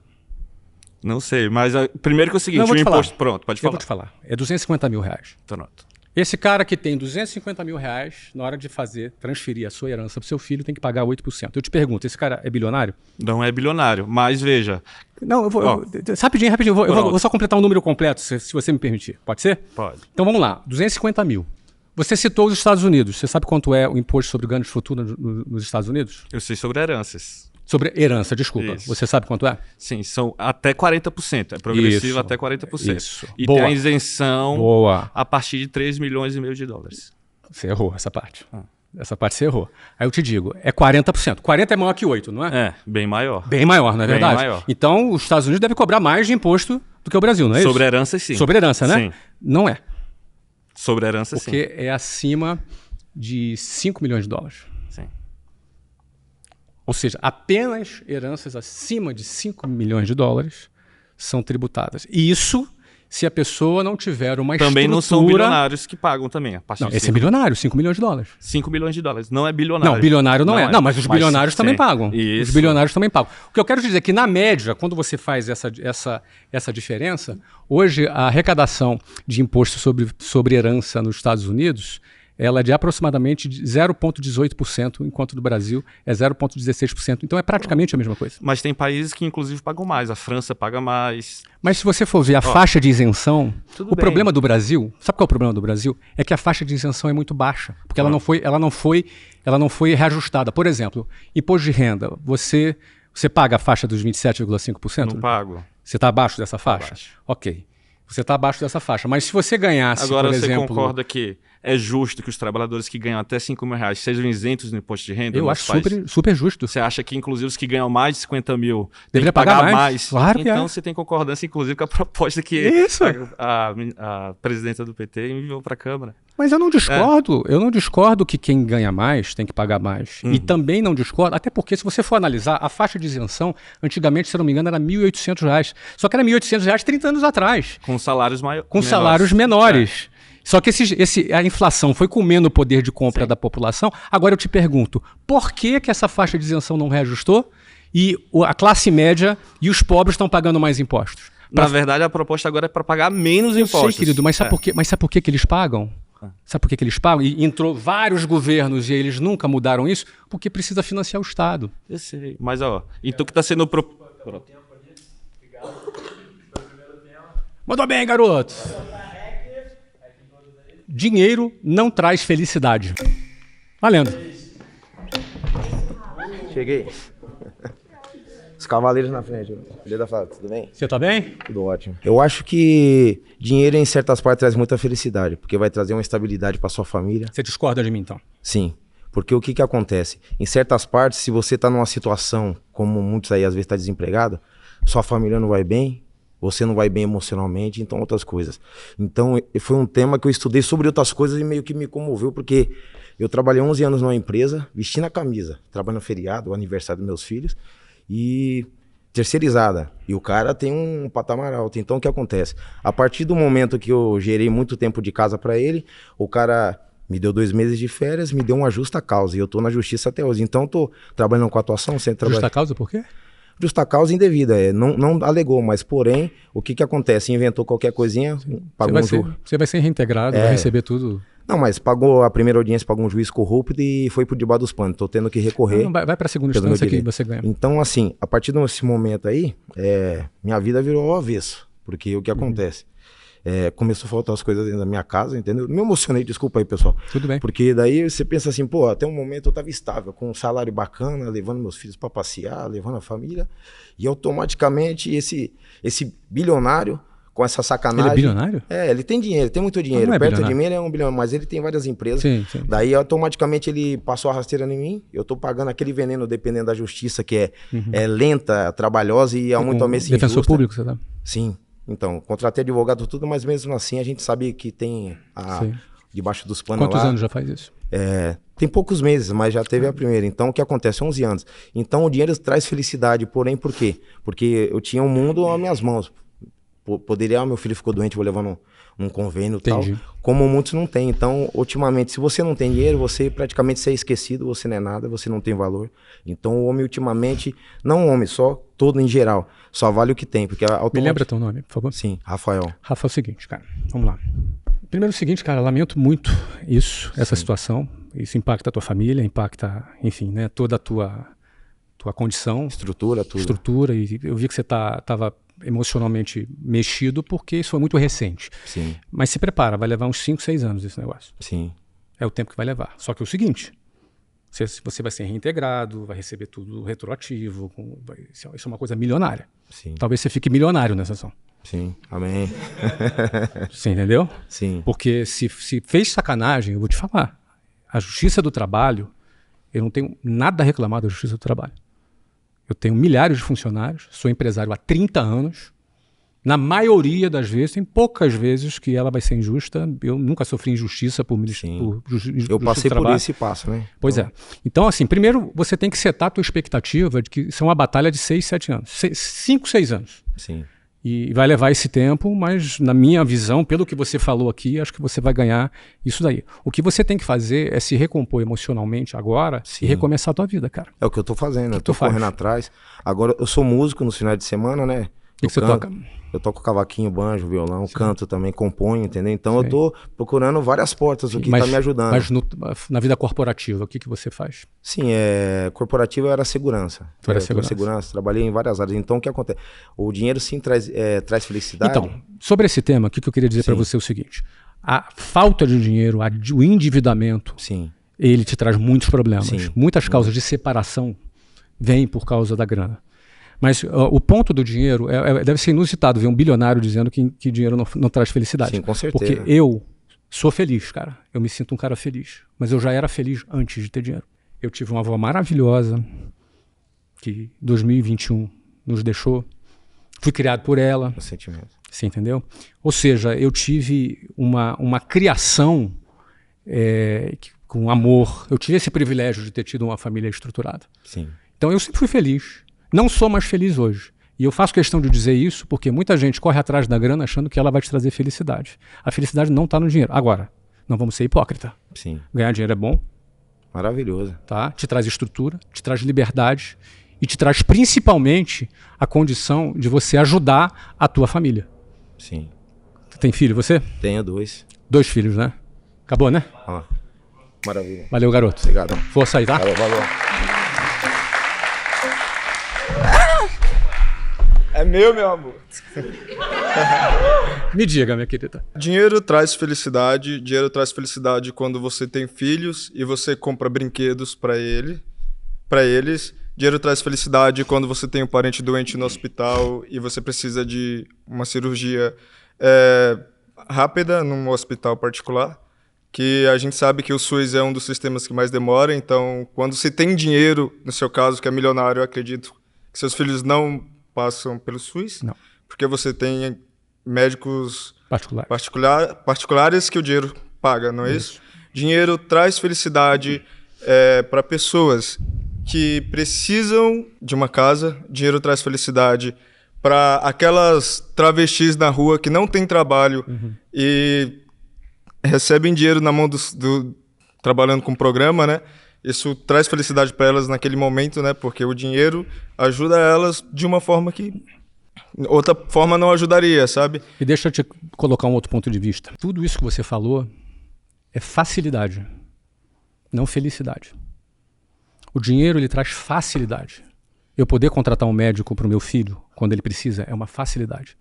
Não sei, mas primeiro que é o seguinte, o imposto... Pronto, pode falar. Eu vou te falar. É R$250 mil. Pronto. Esse cara que tem 250 mil reais, na hora de transferir a sua herança para o seu filho, tem que pagar 8%. Eu te pergunto, esse cara é bilionário? Não é bilionário, mas veja... Não, rapidinho, eu vou só completar um número completo, se você me permitir. Pode ser? Pode. Então vamos lá, 250 mil. Você citou os Estados Unidos. Você sabe quanto é o imposto sobre ganho de fortuna nos Estados Unidos? Eu sei sobre heranças. Sobre herança, desculpa. Isso. Você sabe quanto é? Sim, são até 40%. É progressivo Isso. até 40%. Isso. E Boa. tem a isenção Boa. a partir de 3,5 milhões de dólares. Você errou essa parte. Essa parte você errou. Aí eu te digo, é 40%. 40 é maior que 8, não é? É, bem maior. Bem maior, não é Bem verdade? maior. Então, os Estados Unidos devem cobrar mais de imposto do que o Brasil, não é isso? Sobre heranças, sim. Sobre herança, né? Sim. Não é. Sobre heranças, sim. Porque é acima de 5 milhões de dólares. Sim. Ou seja, apenas heranças acima de 5 milhões de dólares são tributadas. E isso se a pessoa não tiver uma Também estrutura... não são bilionários que pagam também. A partir Não, de esse é bilionário, 5 milhões de dólares. 5 milhões de dólares. Não é bilionário. Não, bilionário não é. Não, mas os bilionários também sim. pagam. Isso. Os bilionários também pagam. O que eu quero dizer é que, na média, quando você faz essa diferença, hoje a arrecadação de imposto sobre herança nos Estados Unidos, ela é de aproximadamente 0,18%, enquanto no Brasil é 0,16%. Então é praticamente a mesma coisa. Mas tem países que, inclusive, pagam mais. A França paga mais. Mas se você for ver a faixa de isenção, tudo bem. Problema do Brasil, sabe qual é o problema do Brasil? É que a faixa de isenção é muito baixa, porque ela não foi reajustada. Por exemplo, imposto de renda, você paga a faixa dos 27,5%? Não pago. Você está abaixo dessa faixa? Abaixo. Ok. Você está abaixo dessa faixa. Mas se você ganhasse, Agora, por você exemplo... concorda que é justo que os trabalhadores que ganham até 5 mil reais sejam isentos no imposto de renda? Eu acho super justo. Você acha que, inclusive, os que ganham mais de 50 mil deveria pagar mais? Claro que então, é. você tem concordância, inclusive, com a proposta que a presidenta do PT enviou para a Câmara. Mas eu não discordo. Eu não discordo que quem ganha mais tem que pagar mais. E também não discordo, até porque, se você for analisar, a faixa de isenção, antigamente, se eu não me engano, era R$ 1.800. Só que era R$ 1.800 30 anos atrás. Com salários maiores. Com salários menores. Só que a inflação foi comendo o poder de compra da população. Agora eu te pergunto, por que essa faixa de isenção não reajustou e a classe média e os pobres estão pagando mais impostos? Na verdade, a proposta agora é para pagar menos impostos. Eu sei, querido, mas sabe por que eles pagam? Sabe por que eles pagam? E entrou vários governos e eles nunca mudaram isso? Porque precisa financiar o Estado. Eu sei, mas então que está sendo... Mandou bem, garoto! Dinheiro não traz felicidade. Valendo. Cheguei. Os cavaleiros na frente. Filha da Flávia, tudo bem? Você tá bem? Tudo ótimo. Eu acho que dinheiro em certas partes traz muita felicidade, porque vai trazer uma estabilidade para sua família. Você discorda de mim, então? Sim. Porque o que acontece? Em certas partes, se você tá numa situação, como muitos aí às vezes tá desempregado, sua família não vai bem, você não vai bem emocionalmente, então outras coisas. Então foi um tema que eu estudei sobre outras coisas e meio que me comoveu, porque eu trabalhei 11 anos numa empresa, vestindo a camisa, trabalhando no feriado, o aniversário dos meus filhos, e terceirizada. E o cara tem um patamar alto. Então o que acontece? A partir do momento que eu gerei muito tempo de casa para ele, o cara me deu 2 meses de férias, me deu uma justa causa, e eu tô na justiça até hoje. Então eu tô trabalhando com atuação, sempre trabalhando. Justa causa por quê? Justa causa indevida, não alegou, mas porém, o que acontece? Inventou qualquer coisinha, pagou Você vai ser reintegrado, vai receber tudo. Não, mas pagou a primeira audiência, pagou um juiz corrupto e foi por debaixo dos panos. Tô tendo que recorrer. Não, vai pra segunda instância que você ganha. Então, assim, a partir desse momento aí, minha vida virou ao avesso. Porque o que acontece? Começou a faltar as coisas dentro da minha casa, entendeu? Me emocionei, desculpa aí, pessoal. Tudo bem. Porque daí você pensa assim, pô, até um momento eu tava estável, com um salário bacana, levando meus filhos para passear, levando a família, e automaticamente esse bilionário, com essa sacanagem... Ele é bilionário? Ele tem dinheiro, tem muito dinheiro. Não é Perto bilionário. de mim ele é um bilionário, mas ele tem várias empresas. Sim. Daí automaticamente ele passou a rasteira em mim, eu tô pagando aquele veneno dependendo da justiça, que é lenta, trabalhosa e aumentou-se injusta. Defensor público, você tá? Sim. Então, contratei advogado tudo, mas mesmo assim a gente sabe que tem debaixo dos panos. Quantos anos já faz isso? Tem poucos meses, mas já teve a primeira. Então, o que acontece? 11 anos. Então, o dinheiro traz felicidade, porém, por quê? Porque eu tinha um mundo às minhas mãos. Poderia, meu filho ficou doente, vou levar num convênio e tal. Como muitos não têm. Então, ultimamente, se você não tem dinheiro, você praticamente é esquecido, você não é nada, você não tem valor. Então, o homem ultimamente, não o homem, só todo em geral, só vale o que tem. Porque Me lembra teu nome, por favor? Sim, Rafael. Rafa, é o seguinte, cara, vamos lá. Primeiro é o seguinte, cara, lamento muito essa situação. Isso impacta a tua família, impacta, enfim, né, toda a tua condição. Estrutura, tudo. Estrutura, e eu vi que você estava emocionalmente mexido porque isso foi muito recente. Sim. Mas se prepara, vai levar uns 5, 6 anos esse negócio. Sim. É o tempo que vai levar. Só que é o seguinte, você vai ser reintegrado, vai receber tudo retroativo, isso é uma coisa milionária. Sim. Talvez você fique milionário nessa ação. Sim, amém. Você entendeu? Sim. Porque se fez sacanagem, eu vou te falar, a Justiça do Trabalho, eu não tenho nada a reclamar da Justiça do Trabalho. Eu tenho milhares de funcionários, sou empresário há 30 anos. Na maioria das vezes, tem poucas vezes que ela vai ser injusta. Eu nunca sofri injustiça por justiça. Eu passei por esse passo, né? Pois é. Então, assim, primeiro você tem que setar a tua expectativa de que isso é uma batalha de 6, 7 anos. 5, 6 anos. Sim. E vai levar esse tempo, mas na minha visão, pelo que você falou aqui, acho que você vai ganhar isso daí. O que você tem que fazer é se recompor emocionalmente agora e recomeçar a tua vida, cara. É o que eu tô fazendo, eu tô correndo atrás. Agora, eu sou músico nos finais de semana, né? O que você toca? Eu toco cavaquinho, banjo, violão, canto também, componho, entendeu? Então eu tô procurando várias portas, o que tá me ajudando. Mas na vida corporativa, o que você faz? Sim, corporativa era segurança. Era segurança, trabalhei em várias áreas. Então o que acontece? O dinheiro sim traz felicidade. Então, sobre esse tema, o que eu queria dizer para você é o seguinte. A falta de dinheiro, o endividamento, ele te traz muitos problemas. Sim. Muitas causas de separação vêm por causa da grana. Mas o ponto do dinheiro, deve ser inusitado ver um bilionário dizendo que dinheiro não traz felicidade. Sim, com certeza. Porque eu sou feliz, cara. Eu me sinto um cara feliz. Mas eu já era feliz antes de ter dinheiro. Eu tive uma avó maravilhosa, que em 2021 nos deixou. Fui criado por ela. O sentimento. Você entendeu? Ou seja, eu tive uma criação com amor. Eu tive esse privilégio de ter tido uma família estruturada. Sim. Então eu sempre fui feliz. Não sou mais feliz hoje. E eu faço questão de dizer isso porque muita gente corre atrás da grana achando que ela vai te trazer felicidade. A felicidade não está no dinheiro. Agora, não vamos ser hipócrita. Sim. Ganhar dinheiro é bom. Maravilhoso. Tá? Te traz estrutura, te traz liberdade e te traz principalmente a condição de você ajudar a tua família. Sim. Tem filho você? Tenho 2. 2 filhos, né? Acabou, né? Ah, maravilha. Valeu, garoto. Obrigado. Força aí, tá? Valeu. É meu amor. Me diga, minha querida. Dinheiro traz felicidade. Dinheiro traz felicidade quando você tem filhos e você compra brinquedos para eles. Dinheiro traz felicidade quando você tem um parente doente no hospital e você precisa de uma cirurgia rápida num hospital particular. Que a gente sabe que o SUS é um dos sistemas que mais demora. Então, quando você tem dinheiro, no seu caso, que é milionário, eu acredito que seus filhos não passam pelo SUS, não. Porque você tem médicos particulares que o dinheiro paga, não é isso? Dinheiro traz felicidade para pessoas que precisam de uma casa, dinheiro traz felicidade para aquelas travestis na rua que não têm trabalho e recebem dinheiro na mão trabalhando com programa, né? Isso traz felicidade para elas naquele momento, né? Porque o dinheiro ajuda elas de uma forma que outra forma não ajudaria, sabe? E deixa eu te colocar um outro ponto de vista. Tudo isso que você falou é facilidade, não felicidade. O dinheiro, ele traz facilidade. Eu poder contratar um médico para o meu filho quando ele precisa é uma facilidade.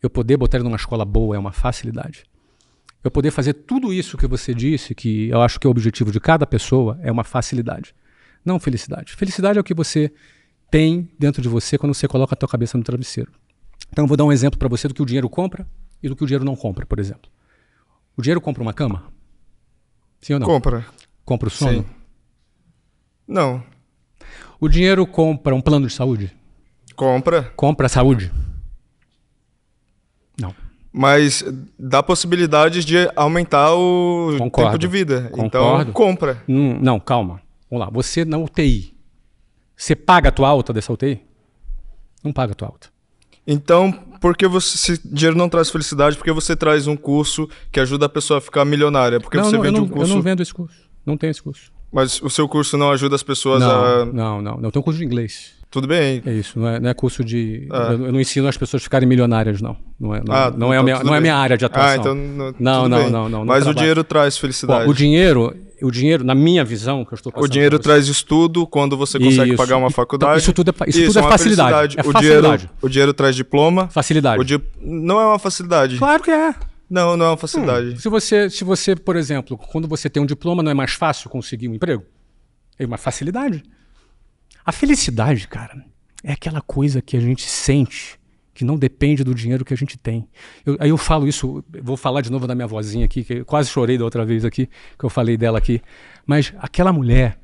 Eu poder botar ele numa escola boa é uma facilidade. Eu poder fazer tudo isso que você disse, que eu acho que é o objetivo de cada pessoa, é uma facilidade, não felicidade. Felicidade é o que você tem dentro de você quando você coloca a tua cabeça no travesseiro. Então eu vou dar um exemplo para você do que o dinheiro compra e do que o dinheiro não compra, por exemplo. O dinheiro compra uma cama? Sim ou não? Compra. Compra o sono? Sim. Não. O dinheiro compra um plano de saúde? Compra. Compra saúde? Não. Mas dá possibilidades de aumentar o tempo de vida. Concordo. Então, compra. Não, calma. Vamos lá. Você na UTI, você paga a tua alta dessa UTI? Não paga a tua alta. Então, porque se dinheiro não traz felicidade, porque você traz um curso que ajuda a pessoa a ficar milionária? Porque você vende um curso... Eu não vendo esse curso. Não tenho esse curso. Mas o seu curso não ajuda as pessoas Não, eu tenho um curso de inglês. Tudo bem. É isso, não é curso de... Eu não ensino as pessoas a ficarem milionárias, não. Não é a minha área de atuação. Então não. Mas o dinheiro traz felicidade. Bom, o dinheiro, na minha visão, que eu estou passando... O dinheiro traz estudo quando você consegue pagar uma faculdade. Isso tudo é facilidade. É facilidade. O dinheiro traz diploma. Facilidade. Não é uma facilidade. Claro que é. Não é uma facilidade. Se você, por exemplo, quando você tem um diploma, não é mais fácil conseguir um emprego? É uma facilidade. A felicidade, cara, é aquela coisa que a gente sente, que não depende do dinheiro que a gente tem. Aí eu falo isso, vou falar de novo da minha vozinha aqui, que eu quase chorei da outra vez aqui, que eu falei dela aqui. Mas aquela mulher,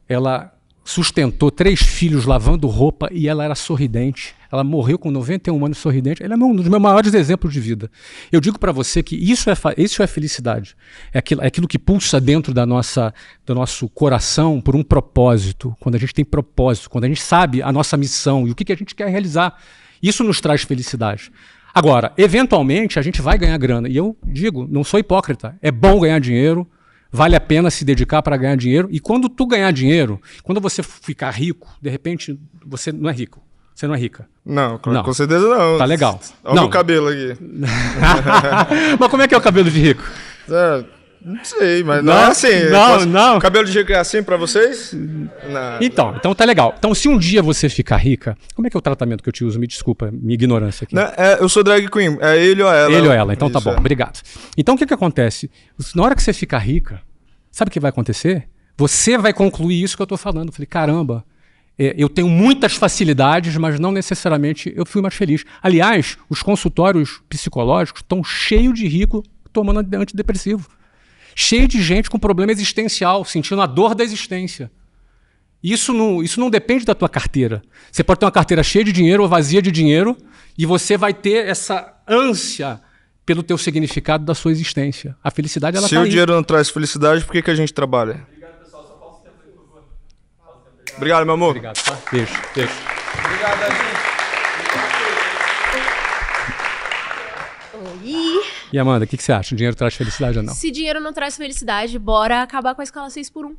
ela sustentou 3 filhos lavando roupa e ela era sorridente. Ela morreu com 91 anos sorridente. Ela é um dos meus maiores exemplos de vida. Eu digo para você que isso é felicidade. É aquilo que pulsa dentro do nosso coração por um propósito. Quando a gente tem propósito, quando a gente sabe a nossa missão e o que a gente quer realizar. Isso nos traz felicidade. Agora, eventualmente, a gente vai ganhar grana. E eu digo, não sou hipócrita. É bom ganhar dinheiro. Vale a pena se dedicar para ganhar dinheiro. E quando tu ganhar dinheiro, quando você ficar rico, de repente, você não é rico. Você não é rica. Não, com certeza não. Tá legal. Olha o meu cabelo aqui. Mas como é que é o cabelo de rico? Não sei, mas não é assim. Não. O cabelo de rico é assim pra vocês? Não. Então tá legal. Então, se um dia você ficar rica, como é que é o tratamento que eu te uso? Me desculpa, minha ignorância aqui. Eu sou drag queen. É ele ou ela? Ele ou ela. Então tá bom. Obrigado. Então, o que acontece? Na hora que você ficar rica, sabe o que vai acontecer? Você vai concluir isso que eu tô falando. Eu falei, caramba, eu tenho muitas facilidades, mas não necessariamente eu fui mais feliz. Aliás, os consultórios psicológicos estão cheios de rico tomando antidepressivo. Cheio de gente com problema existencial, sentindo a dor da existência. Isso não depende da tua carteira. Você pode ter uma carteira cheia de dinheiro ou vazia de dinheiro e você vai ter essa ânsia pelo teu significado da sua existência. A felicidade, ela tá aí. Se o dinheiro não traz felicidade, por que a gente trabalha? Obrigado, pessoal. Só passa o tempo aí, por favor. Obrigado, meu amor. Obrigado, tá? Beijo. Obrigado, gente. E Amanda, o que você acha? O dinheiro traz felicidade ou não? Se dinheiro não traz felicidade, bora acabar com a escala 6x1.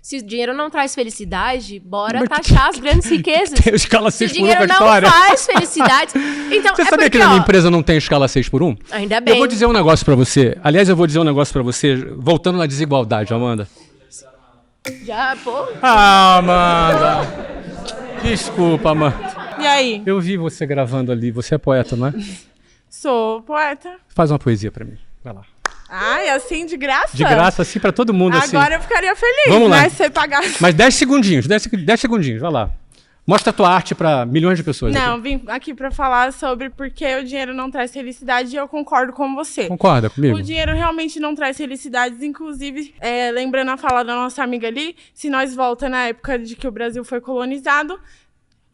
Se dinheiro não traz felicidade, bora taxar as grandes riquezas. Tem escala 6x1 Se dinheiro não faz felicidade... Então, você sabia que na minha empresa não tem escala 6x1? Ainda bem. Eu vou dizer um negócio pra você. Aliás, eu vou dizer um negócio pra você, voltando na desigualdade, Amanda. Amanda! Desculpa, Amanda. E aí? Eu vi você gravando ali. Você é poeta, não é? Sou poeta. Faz uma poesia pra mim. Vai lá. Ai, assim, de graça? De graça, assim, pra todo mundo, assim. Agora eu ficaria feliz, vamos lá. Mas se você pagasse... Mas 10 segundinhos, 10 segundinhos, vai lá. Mostra a tua arte pra milhões de pessoas. Não, aqui. vim aqui pra falar sobre porque o dinheiro não traz felicidade e eu concordo com você. Concorda comigo? O dinheiro realmente não traz felicidades, inclusive, lembrando a fala da nossa amiga ali, se nós voltamos na época de que o Brasil foi colonizado,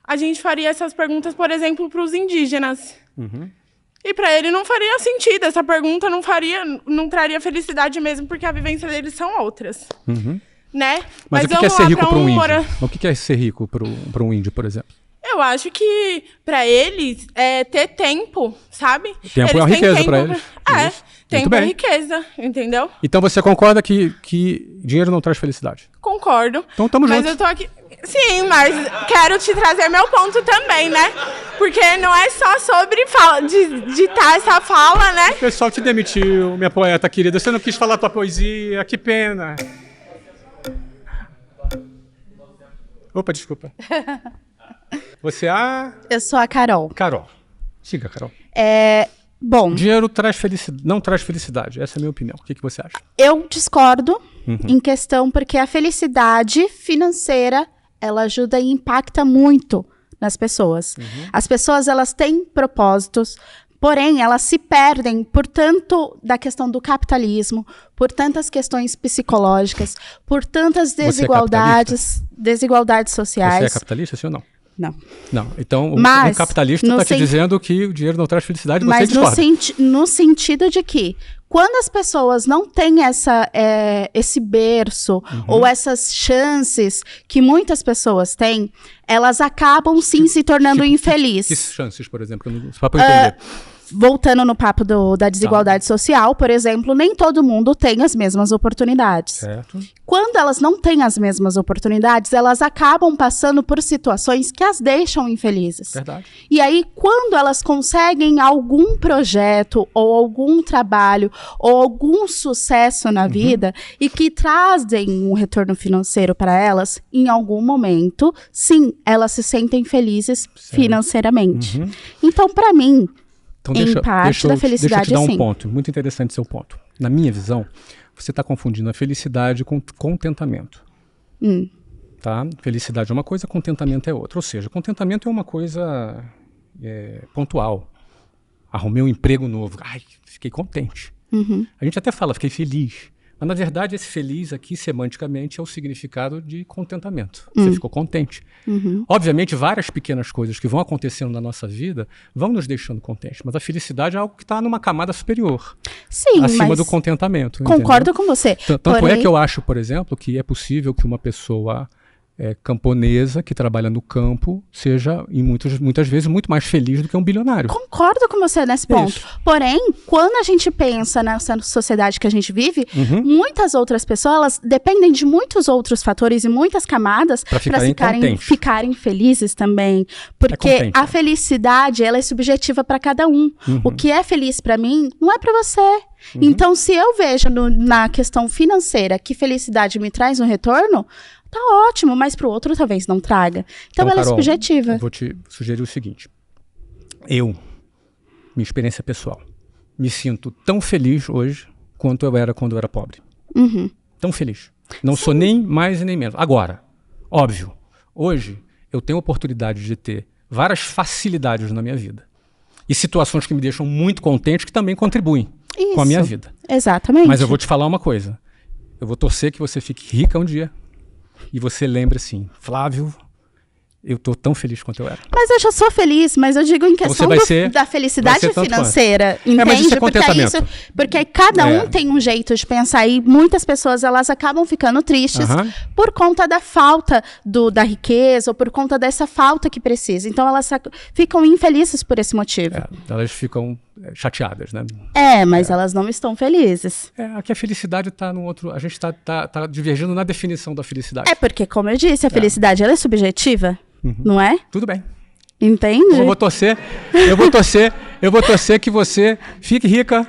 a gente faria essas perguntas, por exemplo, pros indígenas. Uhum. E para ele não faria sentido, essa pergunta não traria felicidade mesmo, porque a vivência deles são outras. Uhum. Né? Mas o que é ser rico para um índio? O que é ser rico para um índio, por exemplo? Eu acho que para eles é ter tempo, sabe? Tempo eles é uma riqueza para eles. Tempo é riqueza, entendeu? Então você concorda que dinheiro não traz felicidade? Concordo. Então tamo junto. Mas eu tô aqui... Sim, mas quero te trazer meu ponto também, né? Porque não é só sobre ditar essa fala, né? O pessoal te demitiu, minha poeta querida. Você não quis falar tua poesia, que pena. Opa, desculpa. Você é Eu sou a Carol. Carol. Siga, Carol. Bom... Dinheiro não traz felicidade. Essa é a minha opinião. O que você acha? Eu discordo em questão porque a felicidade financeira, ela ajuda e impacta muito nas pessoas. As pessoas, elas têm propósitos, porém, elas se perdem por tanto da questão do capitalismo, por tantas questões psicológicas, por tantas desigualdades sociais. Você é capitalista, sim ou não? Não. Não. Então, o capitalista está te dizendo que o dinheiro não traz felicidade, você discorda. Mas no sentido de que, quando as pessoas não têm esse berço ou essas chances que muitas pessoas têm, elas acabam sim se tornando infelizes. Que chances, por exemplo? Só para eu entender. voltando no papo da desigualdade social, por exemplo, nem todo mundo tem as mesmas oportunidades. Certo. Quando elas não têm as mesmas oportunidades, elas acabam passando por situações que as deixam infelizes. Verdade. E aí, quando elas conseguem algum projeto, ou algum trabalho, ou algum sucesso na vida, e que trazem um retorno financeiro para elas, em algum momento, sim, elas se sentem felizes financeiramente. Então, para mim, Então, em parte da felicidade, deixa eu te dar sim. um ponto, muito interessante seu ponto. Na minha visão, você está confundindo a felicidade com contentamento. Tá? Felicidade é uma coisa, contentamento é outra. Ou seja, contentamento é uma coisa pontual. Arrumei um emprego novo. Ai, fiquei contente. A gente até fala, fiquei feliz. Mas, na verdade, esse feliz aqui, semanticamente, é o significado de contentamento. Você ficou contente. Obviamente, várias pequenas coisas que vão acontecendo na nossa vida vão nos deixando contentes. Mas a felicidade é algo que está numa camada superior. Sim, acima mas do contentamento. Concordo entendeu? com você. Tanto é que eu acho, por exemplo, que é possível que uma pessoa camponesa que trabalha no campo seja, muitas vezes, muito mais feliz do que um bilionário. Concordo com você nesse ponto. Porém, quando a gente pensa nessa sociedade que a gente vive, muitas outras pessoas elas dependem de muitos outros fatores e muitas camadas para ficarem felizes também. Porque a felicidade ela é subjetiva para cada um. O que é feliz para mim não é para você. Então, se eu vejo na questão financeira que felicidade me traz um retorno, tá ótimo, mas pro outro talvez não traga. Então ela Carol, é subjetiva. Eu vou te sugerir o seguinte. Minha experiência pessoal, me sinto tão feliz hoje quanto eu era quando eu era pobre. Tão feliz. Não sou nem mais e nem menos. Agora, óbvio, hoje eu tenho a oportunidade de ter várias facilidades na minha vida. E situações que me deixam muito contente que também contribuem com a minha vida. Exatamente. Mas eu vou te falar uma coisa. Eu vou torcer que você fique rica um dia. E você lembra assim, Flávio, eu tô tão feliz quanto eu era. Mas eu já sou feliz, mas eu digo em questão da felicidade financeira, entende? Mas isso é contentamento. Porque cada um tem um jeito de pensar e muitas pessoas elas acabam ficando tristes por conta da falta da riqueza ou por conta dessa falta que precisa. Então elas ficam infelizes por esse motivo. Elas ficam chateadas, né? Mas elas não estão felizes. Aqui a felicidade está no outro. A gente tá divergindo na definição da felicidade. Porque, como eu disse, a felicidade ela é subjetiva, não é? Tudo bem. Entende? Eu vou torcer que você fique rica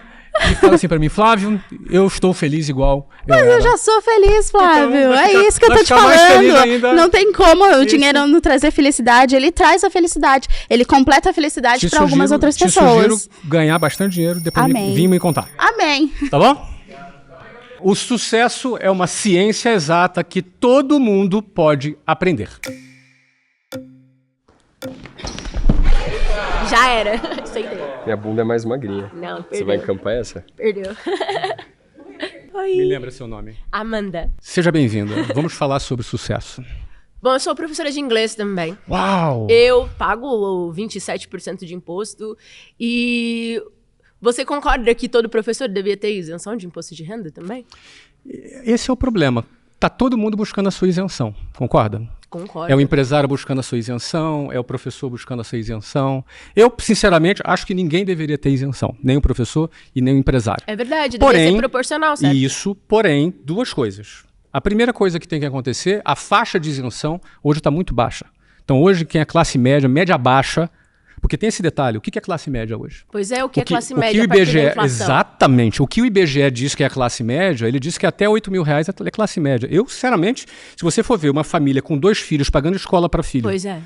e fala assim pra mim, Flávio, eu estou feliz igual. Mas eu já sou feliz, Flávio. Então, isso que eu tô te falando. Não tem como o dinheiro não trazer felicidade. Ele traz a felicidade. Ele completa a felicidade para algumas outras pessoas. Sugiro ganhar bastante dinheiro, depois vir me contar. Amém. Tá bom? O sucesso é uma ciência exata que todo mundo pode aprender. Já era. Aceitei. Minha bunda é mais magrinha. Não, perdeu. Você vai encampar essa? Perdeu. Oi. Me lembra seu nome. Amanda. Seja bem-vinda. Vamos falar sobre sucesso. Bom, eu sou professora de inglês também. Uau! Eu pago 27% de imposto e... Você concorda que todo professor devia ter isenção de imposto de renda também? Esse é o problema. Tá todo mundo buscando a sua isenção, concorda? Concordo. É o empresário buscando a sua isenção, é o professor buscando a sua isenção. Eu, sinceramente, acho que ninguém deveria ter isenção, nem o professor e nem o empresário. É verdade, deveria ser proporcional, certo? Isso, porém, duas coisas. A primeira coisa que tem que acontecer, a faixa de isenção hoje está muito baixa. Então hoje quem é classe média, média baixa, porque tem esse detalhe, o que é classe média hoje? Pois é, o que é classe média? O que o IBGE, exatamente, o que o IBGE diz que é classe média, ele diz que até R$8.000 é classe média. Eu, sinceramente, se você for ver uma família com 2 filhos pagando escola para filho... Pois é.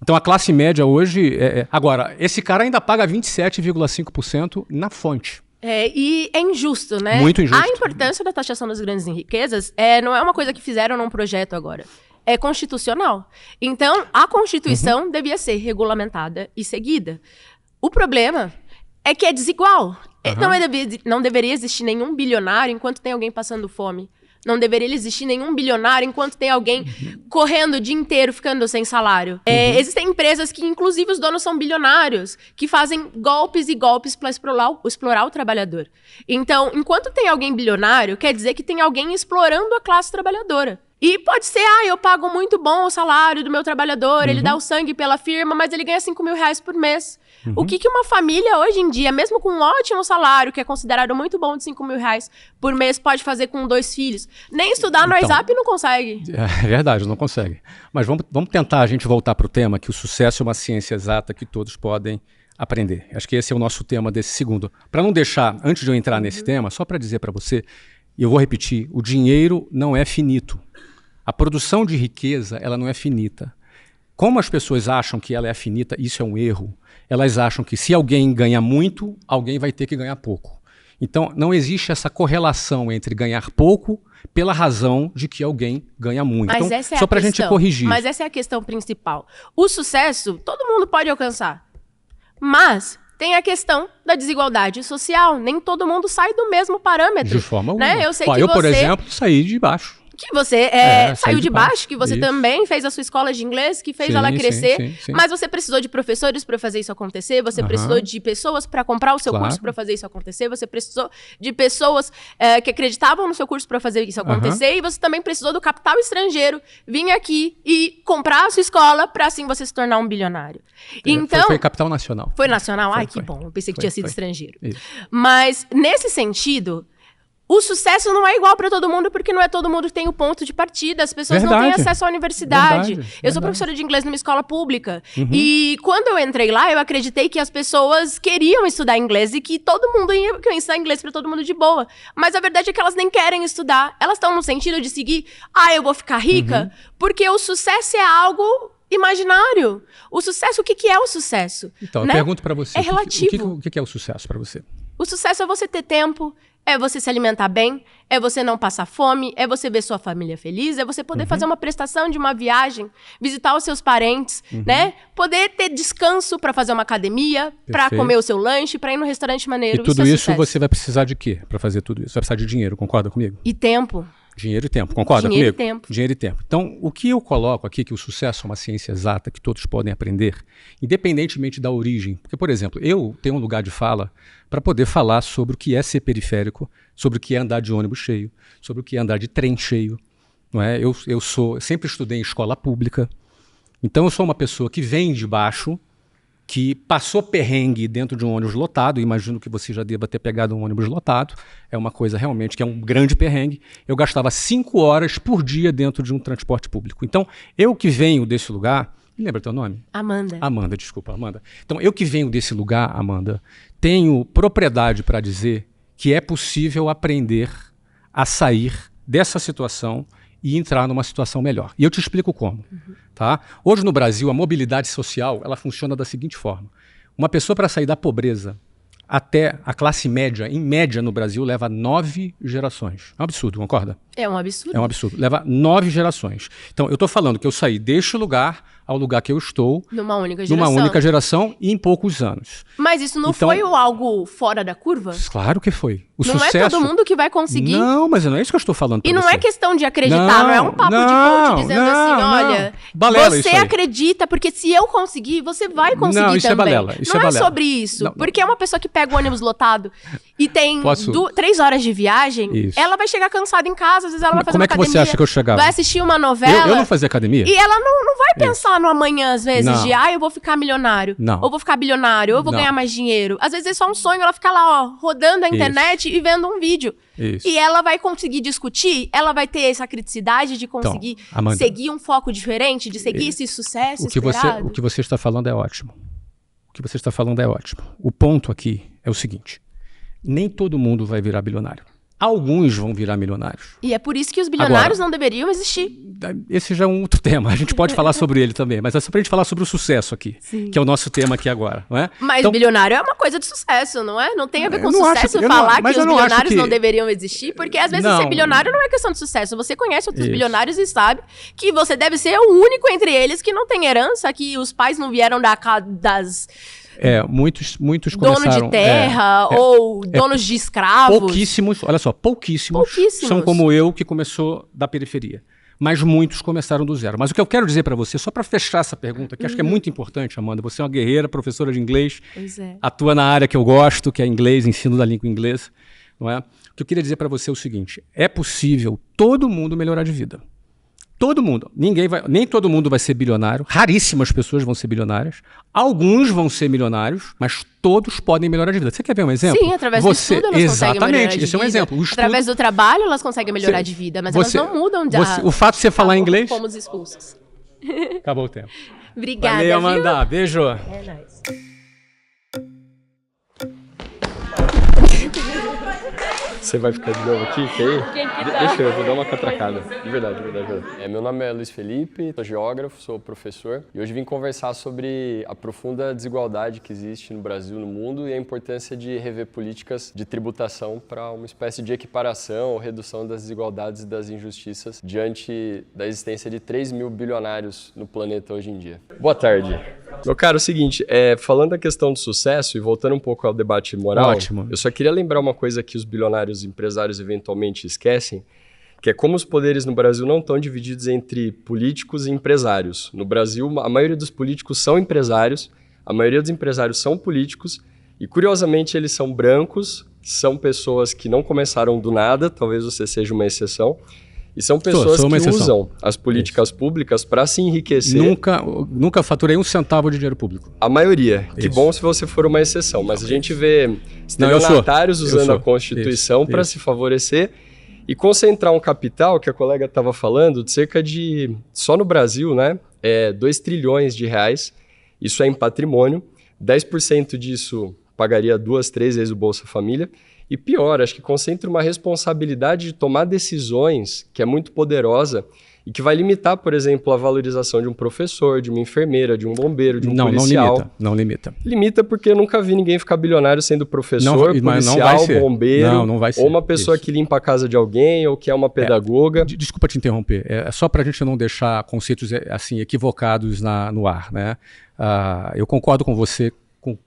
Então a classe média hoje... Agora, esse cara ainda paga 27,5% na fonte. E é injusto, né? Muito injusto. A importância da taxação das grandes riquezas não é uma coisa que fizeram num projeto agora. É constitucional. Então, a Constituição devia ser regulamentada e seguida. O problema é que é desigual. Não deveria existir nenhum bilionário enquanto tem alguém passando fome. Não deveria existir nenhum bilionário enquanto tem alguém correndo o dia inteiro, ficando sem salário. Existem empresas que, inclusive, os donos são bilionários, que fazem golpes e golpes para explorar o trabalhador. Então, enquanto tem alguém bilionário, quer dizer que tem alguém explorando a classe trabalhadora. E pode ser, eu pago muito bom o salário do meu trabalhador, ele dá o sangue pela firma, mas ele ganha 5 mil reais por mês. O que uma família hoje em dia, mesmo com um ótimo salário, que é considerado muito bom de 5 mil reais por mês, pode fazer com 2 filhos? Nem estudar no WhatsApp não consegue. É verdade, não consegue. Mas vamos tentar a gente voltar para o tema, que o sucesso é uma ciência exata que todos podem aprender. Acho que esse é o nosso tema desse segundo. Para não deixar, antes de eu entrar nesse tema, só para dizer para você, e eu vou repetir, o dinheiro não é finito. A produção de riqueza, ela não é finita. Como as pessoas acham que ela é finita, isso é um erro. Elas acham que se alguém ganha muito, alguém vai ter que ganhar pouco. Então, não existe essa correlação entre ganhar pouco pela razão de que alguém ganha muito. Mas então, essa é só para a gente corrigir. Mas essa é a questão principal. O sucesso, todo mundo pode alcançar. Mas tem a questão da desigualdade social. Nem todo mundo sai do mesmo parâmetro. De forma alguma. Né? Eu sei que por exemplo, saí de baixo. Que você saiu de baixo, que você também fez a sua escola de inglês, que fez ela crescer, sim. Mas você precisou de professores para fazer isso acontecer, você precisou de pessoas para comprar o seu curso para fazer isso acontecer, você precisou de pessoas que acreditavam no seu curso para fazer isso acontecer, e você também precisou do capital estrangeiro vir aqui e comprar a sua escola para assim você se tornar um bilionário. Então, foi capital nacional. Foi nacional? Que bom, eu pensei que tinha sido estrangeiro. Isso. Mas, nesse sentido, o sucesso não é igual para todo mundo, porque não é todo mundo que tem o ponto de partida. As pessoas não têm acesso à universidade. Eu sou professora de inglês numa escola pública. E quando eu entrei lá, eu acreditei que as pessoas queriam estudar inglês e que todo mundo ia ensinar inglês para todo mundo de boa. Mas a verdade é que elas nem querem estudar. Elas estão no sentido de seguir, eu vou ficar rica, porque o sucesso é algo imaginário. O sucesso, o que é o sucesso? Então, eu pergunto para você. É relativo. O que é o sucesso para você? O sucesso é você ter tempo, é você se alimentar bem, é você não passar fome, é você ver sua família feliz, é você poder fazer uma prestação de uma viagem, visitar os seus parentes, né? Poder ter descanso para fazer uma academia, para comer o seu lanche, para ir no restaurante maneiro. E tudo isso você vai precisar de quê para fazer tudo isso? Vai precisar de dinheiro, concorda comigo? E tempo. Dinheiro e tempo, concorda comigo? Dinheiro e tempo. Dinheiro e tempo. Então, o que eu coloco aqui, que o sucesso é uma ciência exata, que todos podem aprender, independentemente da origem. Porque, por exemplo, eu tenho um lugar de fala para poder falar sobre o que é ser periférico, sobre o que é andar de ônibus cheio, sobre o que é andar de trem cheio. Não é? Eu sempre estudei em escola pública, então eu sou uma pessoa que vem de baixo, que passou perrengue dentro de um ônibus lotado. Imagino que você já deva ter pegado um ônibus lotado. É uma coisa realmente que é um grande perrengue. Eu gastava 5 horas por dia dentro de um transporte público. Então, eu que venho desse lugar... Me lembra teu nome? Amanda. Amanda, desculpa, Amanda. Então, eu que venho desse lugar, Amanda, tenho propriedade para dizer que é possível aprender a sair dessa situação e entrar numa situação melhor. E eu te explico como. Tá? Hoje no Brasil, a mobilidade social ela funciona da seguinte forma. Uma pessoa para sair da pobreza até a classe média, em média no Brasil, leva 9 gerações. É um absurdo, concorda? É um absurdo. É um absurdo. Leva 9 gerações. Então, eu estou falando que eu saí deste lugar ao lugar que eu estou. Numa única geração. Numa única geração e em poucos anos. Mas isso não foi algo fora da curva? Claro que foi. O não sucesso... é todo mundo que vai conseguir. Não, mas não é isso que eu estou falando pra E não você. é questão de acreditar, não é um papo de coach dizendo assim, olha, você acredita, porque se eu conseguir, você vai conseguir não, isso também. É balela, isso não é balela. Sobre isso, porque é uma pessoa que pega o ônibus lotado e tem 3 horas de viagem, ela vai chegar cansada em casa, às vezes ela vai fazer uma academia. Como é que você acha que eu chegava? Vai assistir uma novela. Eu não fazia academia? E ela não vai pensar no amanhã, às vezes, de eu vou ficar milionário, ou vou ficar bilionário, ou eu vou ganhar mais dinheiro. Às vezes é só um sonho, ela fica lá, rodando a internet e vendo um vídeo. Isso. E ela vai conseguir discutir, ela vai ter essa criticidade de conseguir seguir um foco diferente, de seguir esse sucesso esperado. O que você está falando é ótimo. O que você está falando é ótimo. O ponto aqui é o seguinte, nem todo mundo vai virar bilionário. Alguns vão virar milionários. E é por isso que os bilionários não deveriam existir. Esse já é um outro tema. A gente pode falar sobre ele também. Mas é só pra gente falar sobre o sucesso aqui. Sim. Que é o nosso tema aqui agora. Não é? Mas então, bilionário é uma coisa de sucesso, não é? Não tem a ver com sucesso falar que os bilionários não deveriam existir. Porque às vezes ser bilionário não é questão de sucesso. Você conhece outros bilionários e sabe que você deve ser o único entre eles que não tem herança, que os pais não vieram das... muitos começaram... Dono de terra ou donos de escravos. Pouquíssimos, olha só, pouquíssimos são como eu, que começou da periferia. Mas muitos começaram do zero. Mas o que eu quero dizer para você, só para fechar essa pergunta, que acho que é muito importante, Amanda, você é uma guerreira, professora de inglês, atua na área que eu gosto, que é inglês, ensino da língua inglesa, não é? O que eu queria dizer para você é o seguinte, é possível todo mundo melhorar de vida. Todo mundo. Nem todo mundo vai ser bilionário. Raríssimas pessoas vão ser bilionárias. Alguns vão ser milionários, mas todos podem melhorar de vida. Você quer ver um exemplo? Sim, através do estudo elas conseguem melhorar de vida. Exatamente, esse é um exemplo. Através do trabalho elas conseguem melhorar de vida, mas elas não mudam de O fato de você falar inglês... Fomos expulsos. Acabou o tempo. Obrigada, valeu, Amanda. Beijo. É nóis. Você vai ficar de novo aqui? Deixa eu vou dar uma catracada. De verdade. Meu nome é Luiz Felipe, sou geógrafo, sou professor. E hoje vim conversar sobre a profunda desigualdade que existe no Brasil, no mundo, e a importância de rever políticas de tributação para uma espécie de equiparação ou redução das desigualdades e das injustiças diante da existência de 3 mil bilionários no planeta hoje em dia. Boa tarde. Meu caro, é o seguinte, falando da questão do sucesso e voltando um pouco ao debate moral, Ótimo. Eu só queria lembrar uma coisa que os bilionários e empresários eventualmente esquecem, que é como os poderes no Brasil não estão divididos entre políticos e empresários. No Brasil, a maioria dos políticos são empresários, a maioria dos empresários são políticos e, curiosamente, eles são brancos, são pessoas que não começaram do nada, talvez você seja uma exceção, e são pessoas que usam as políticas públicas para se enriquecer. Nunca faturei um centavo de dinheiro público. A maioria. Que bom se você for uma exceção. Mas a gente vê estelionatários usando a Constituição para se favorecer e concentrar um capital, que a colega estava falando, de cerca de, só no Brasil, né, 2 trilhões de reais. Isso é em patrimônio. 10% disso pagaria 2, 3 vezes o Bolsa Família. E pior, acho que concentra uma responsabilidade de tomar decisões que é muito poderosa e que vai limitar, por exemplo, a valorização de um professor, de uma enfermeira, de um bombeiro, de um policial. Não limita. Limita porque eu nunca vi ninguém ficar bilionário sendo professor, policial, bombeiro, não vai ser. Ou uma pessoa que limpa a casa de alguém, ou que é uma pedagoga. Desculpa te interromper, é só para a gente não deixar conceitos assim equivocados no ar, né? Eu concordo com você com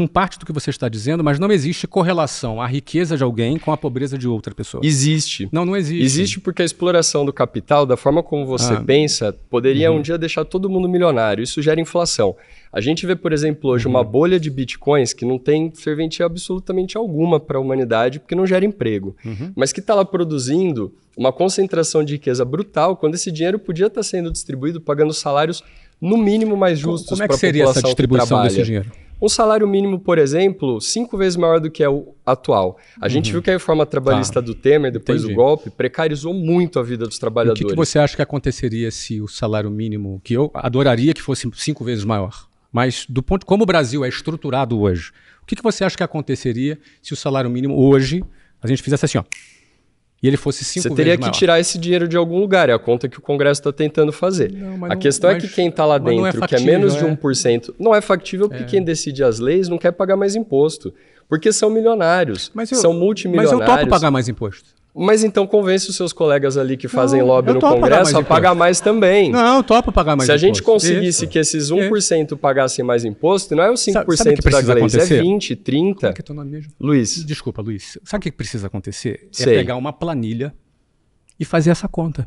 parte do que você está dizendo, mas não existe correlação a riqueza de alguém com a pobreza de outra pessoa. Existe. Não existe. Existe porque a exploração do capital, da forma como você pensa, poderia um dia deixar todo mundo milionário. Isso gera inflação. A gente vê, por exemplo, hoje uma bolha de bitcoins que não tem serventia absolutamente alguma para a humanidade, porque não gera emprego. Mas que está lá produzindo uma concentração de riqueza brutal, quando esse dinheiro podia estar sendo distribuído pagando salários no mínimo mais justos para a população. Como é que seria essa distribuição desse dinheiro? Um salário mínimo, por exemplo, 5 vezes maior do que é o atual. A gente viu que a reforma trabalhista do Temer, depois do golpe, precarizou muito a vida dos trabalhadores. O que você acha que aconteceria se o salário mínimo, que eu adoraria que fosse 5 vezes maior, mas do ponto como o Brasil é estruturado hoje, o que você acha que aconteceria se o salário mínimo hoje, a gente fizesse assim, ó, e ele fosse 5 vezes maior? Você teria que tirar esse dinheiro de algum lugar, é a conta que o Congresso está tentando fazer. A questão é que quem está lá dentro, que é menos de 1%, não é factível porque quem decide as leis não quer pagar mais imposto. Porque são milionários, são multimilionários. Mas eu topo pagar mais imposto. Mas então convence os seus colegas ali que fazem lobby no Congresso a pagar mais também. Não, eu topo pagar mais imposto. Se a gente conseguisse que esses 1% pagassem mais imposto, não é os 5% da Glaze, é 20, 30. Como é que é teu nome mesmo? Luiz. Desculpa, Luiz. Sabe o que precisa acontecer? É pegar uma planilha e fazer essa conta.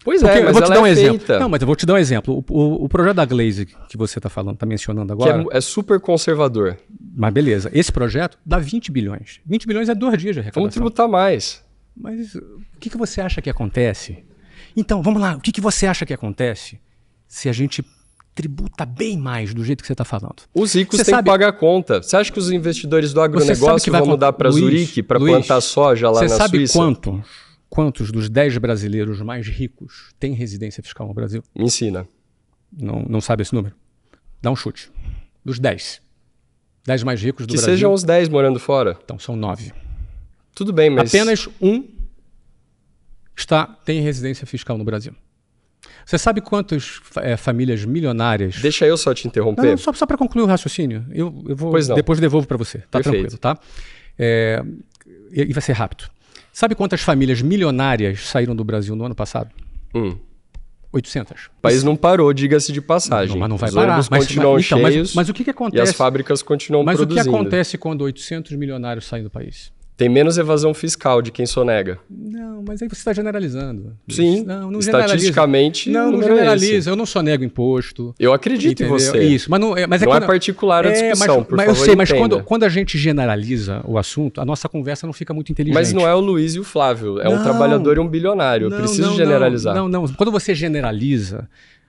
Pois é, mas ela é feita. Não, mas eu vou te dar um exemplo. O projeto da Glaze que você está falando, está mencionando agora... Que é super conservador. Mas beleza, esse projeto dá 20 bilhões. 20 bilhões é 2 dias de arrecadação. Vamos tributar mais. Mas o que você acha que acontece? Então, vamos lá. O que você acha que acontece se a gente tributa bem mais do jeito que você está falando? Os ricos têm que pagar a conta. Você acha que os investidores do agronegócio vão mudar para Zurique para plantar soja lá na Suíça? Você sabe quantos dos 10 brasileiros mais ricos têm residência fiscal no Brasil? Me ensina. Não sabe esse número? Dá um chute. Dos 10. 10 mais ricos do Brasil. Que sejam os 10 morando fora. Então, são 9. Tudo bem, mas... Apenas um tem residência fiscal no Brasil. Você sabe quantas famílias milionárias... Deixa eu só te interromper. Não, só para concluir o raciocínio. Eu vou depois devolvo para você. Tá tranquilo, tá? E vai ser rápido. Sabe quantas famílias milionárias saíram do Brasil no ano passado? 800. O país não parou, diga-se de passagem. Mas não vai parar. Os ônibus continuam cheios mas o que acontece? E as fábricas continuam produzindo. Mas o que acontece quando 800 milionários saem do país? Tem menos evasão fiscal de quem sonega. Não, mas aí você está generalizando. Sim, não estatisticamente não generaliza. Eu não sonego imposto. Eu acredito em você. Isso, mas não é particular a discussão, por favor, eu sei, mas entenda. quando a gente generaliza o assunto, a nossa conversa não fica muito inteligente. Mas não é o Luiz e o Flávio, é um trabalhador e um bilionário. Eu preciso generalizar. Não. Quando você generaliza,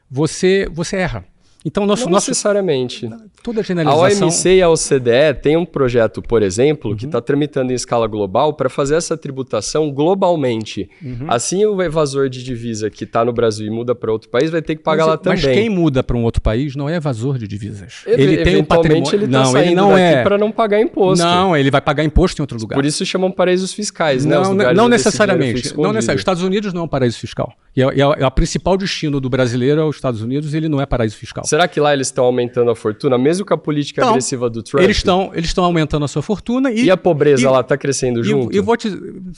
você erra. Então, não necessariamente. Toda generalização... A OMC e a OCDE têm um projeto, por exemplo, que está tramitando em escala global para fazer essa tributação globalmente. Assim, o evasor de divisa que está no Brasil e muda para outro país vai ter que pagar lá também. Mas quem muda para um outro país não é evasor de divisas. Ele tem um patrimônio... Ele está saindo daqui para não pagar imposto. Não, ele vai pagar imposto em outro lugar. Por isso chamam paraísos fiscais, né? Não necessariamente. Os Estados Unidos não é um paraíso fiscal. E a principal destino do brasileiro é os Estados Unidos, ele não é paraíso fiscal. Será que lá eles estão aumentando a fortuna, mesmo com a política agressiva do Trump? Eles estão aumentando a sua fortuna e a pobreza lá está crescendo junto?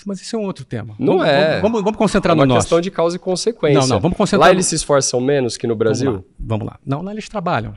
Mas isso é um outro tema. Vamos concentrar no nosso. É uma questão de causa e consequência. Não, vamos concentrar. Lá eles se esforçam menos que no Brasil? Vamos lá. Não, lá eles trabalham.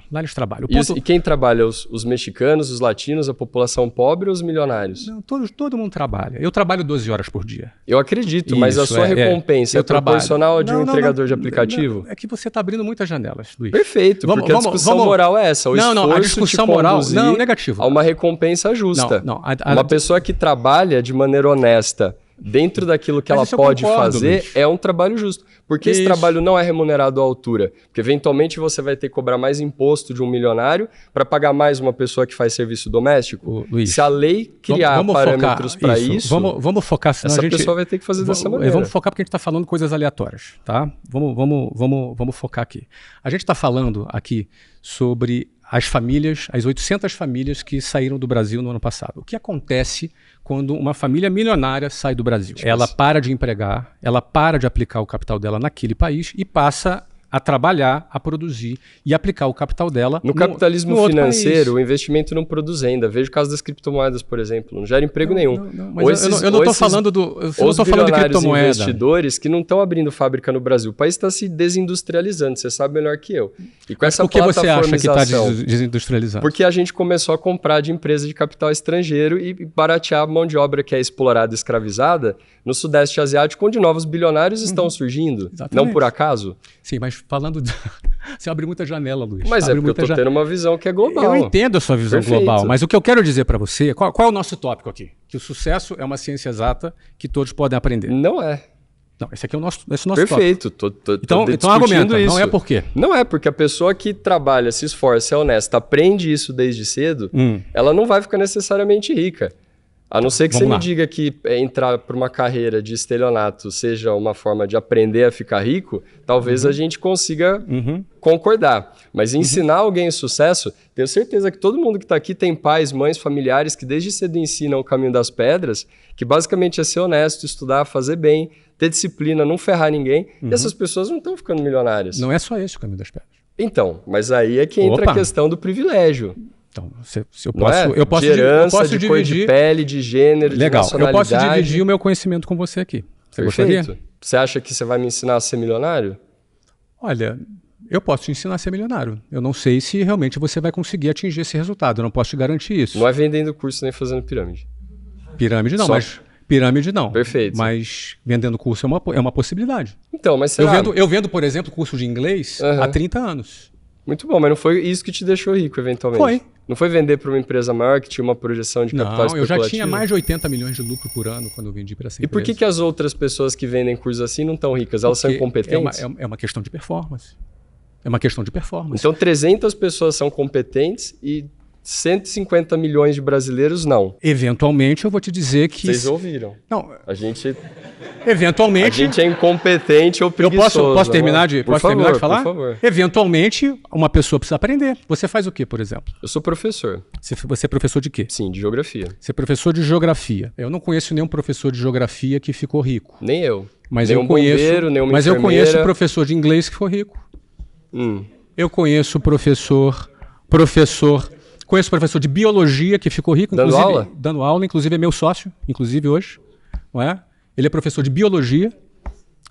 E quem trabalha? Os mexicanos, os latinos, a população pobre ou os milionários? Não, todo mundo trabalha. Eu trabalho 12 horas por dia. Eu acredito, mas a sua recompensa é proporcional de um entregador de aplicativo? É que você está abrindo muitas janelas, Luiz. Perfeito, porque a discussão moral é essa. A discussão moral... Não, negativo. A uma recompensa justa. Uma pessoa que trabalha de maneira honesta dentro daquilo que ela pode fazer, Luiz, é um trabalho justo. Porque esse trabalho não é remunerado à altura. Porque eventualmente você vai ter que cobrar mais imposto de um milionário para pagar mais uma pessoa que faz serviço doméstico. Luiz, se a lei criar parâmetros para isso, vamos focar, senão essa pessoa vai ter que fazer dessa maneira. Vamos focar porque a gente está falando coisas aleatórias, tá? Vamos focar aqui. A gente está falando aqui sobre as famílias, as 800 famílias que saíram do Brasil no ano passado. O que acontece quando uma família milionária sai do Brasil? Ela para de empregar, ela para de aplicar o capital dela naquele país e passa a trabalhar, a produzir e aplicar o capital dela no capitalismo financeiro, o investimento não produz renda. Veja o caso das criptomoedas, por exemplo. Não gera emprego nenhum. Mas eu não estou falando de criptomoeda. Os investidores que não estão abrindo fábrica no Brasil. O país está se desindustrializando, você sabe melhor que eu. E com essa por que você acha que está desindustrializando? Porque a gente começou a comprar de empresas de capital estrangeiro e baratear a mão de obra que é explorada e escravizada no Sudeste Asiático, onde novos bilionários estão surgindo. Exatamente. Não por acaso. Sim, mas falando... Você abre muita janela, Luiz. Mas é porque eu estou tendo uma visão que é global. Eu entendo a sua visão global, mas o que eu quero dizer para você... Qual é o nosso tópico aqui? Que o sucesso é uma ciência exata que todos podem aprender. Não é. Não, esse aqui é o nosso tópico. Perfeito. Então argumenta, isso. Não é por quê? Não é porque a pessoa que trabalha, se esforça, é honesta, aprende isso desde cedo, ela não vai ficar necessariamente rica. A não ser que você me diga que entrar para uma carreira de estelionato seja uma forma de aprender a ficar rico, talvez a gente consiga concordar. Mas ensinar alguém o sucesso, tenho certeza que todo mundo que está aqui tem pais, mães, familiares que desde cedo ensinam o caminho das pedras, que basicamente é ser honesto, estudar, fazer bem, ter disciplina, não ferrar ninguém. E essas pessoas não estão ficando milionárias. Não é só esse o caminho das pedras. Então, mas aí é que entra a questão do privilégio. Então, eu posso de herança, de cor de pele, de gênero, legal, de nacionalidade. Eu posso dividir o meu conhecimento com você aqui. Você gostaria? Você acha que você vai me ensinar a ser milionário? Olha, eu posso te ensinar a ser milionário. Eu não sei se realmente você vai conseguir atingir esse resultado. Eu não posso te garantir isso. Não é vendendo curso nem fazendo pirâmide. Pirâmide não, mas... Pirâmide não. Perfeito. Mas vendendo curso é uma possibilidade. Então, mas eu vendo, por exemplo, curso de inglês há 30 anos. Muito bom, mas não foi isso que te deixou rico, eventualmente? Foi. Não foi vender para uma empresa maior que tinha uma projeção de capital especulativo? Não, eu já tinha mais de 80 milhões de lucro por ano quando eu vendi para essa empresa. E por que as outras pessoas que vendem cursos assim não estão ricas? Elas são incompetentes? É uma questão de performance. É uma questão de performance. Então 300 pessoas são competentes e 150 milhões de brasileiros não. Eventualmente eu vou te dizer que... Vocês ouviram. Não. A gente... Eventualmente... A gente é incompetente ou preguiçoso. Eu posso terminar de falar? Por favor. Eventualmente, uma pessoa precisa aprender. Você faz o quê, por exemplo? Eu sou professor. Você é professor de quê? Sim, de geografia. Você é professor de geografia. Eu não conheço nenhum professor de geografia que ficou rico. Nem eu. Mas nem eu conheço, bombeiro, nem uma mas eu conheço professor de inglês que ficou rico. Eu conheço Conheço professor de biologia que ficou rico, dando aula? Dando aula, inclusive é meu sócio, inclusive hoje, não é? Ele é professor de biologia,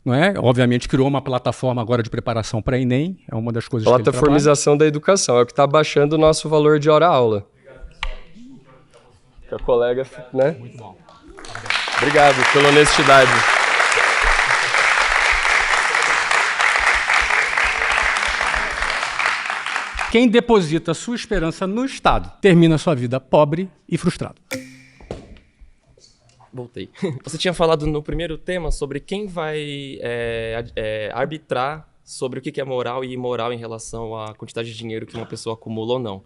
não é? Obviamente criou uma plataforma agora de preparação para Enem, é uma das coisas que ele trabalha. Plataformização da educação, é o que está baixando o nosso valor de hora-aula. Que a colega, né? Muito bom. Obrigado pela honestidade. Quem deposita sua esperança no Estado termina sua vida pobre e frustrado. Voltei. Você tinha falado no primeiro tema sobre quem vai arbitrar sobre o que é moral e imoral em relação à quantidade de dinheiro que uma pessoa acumula ou não,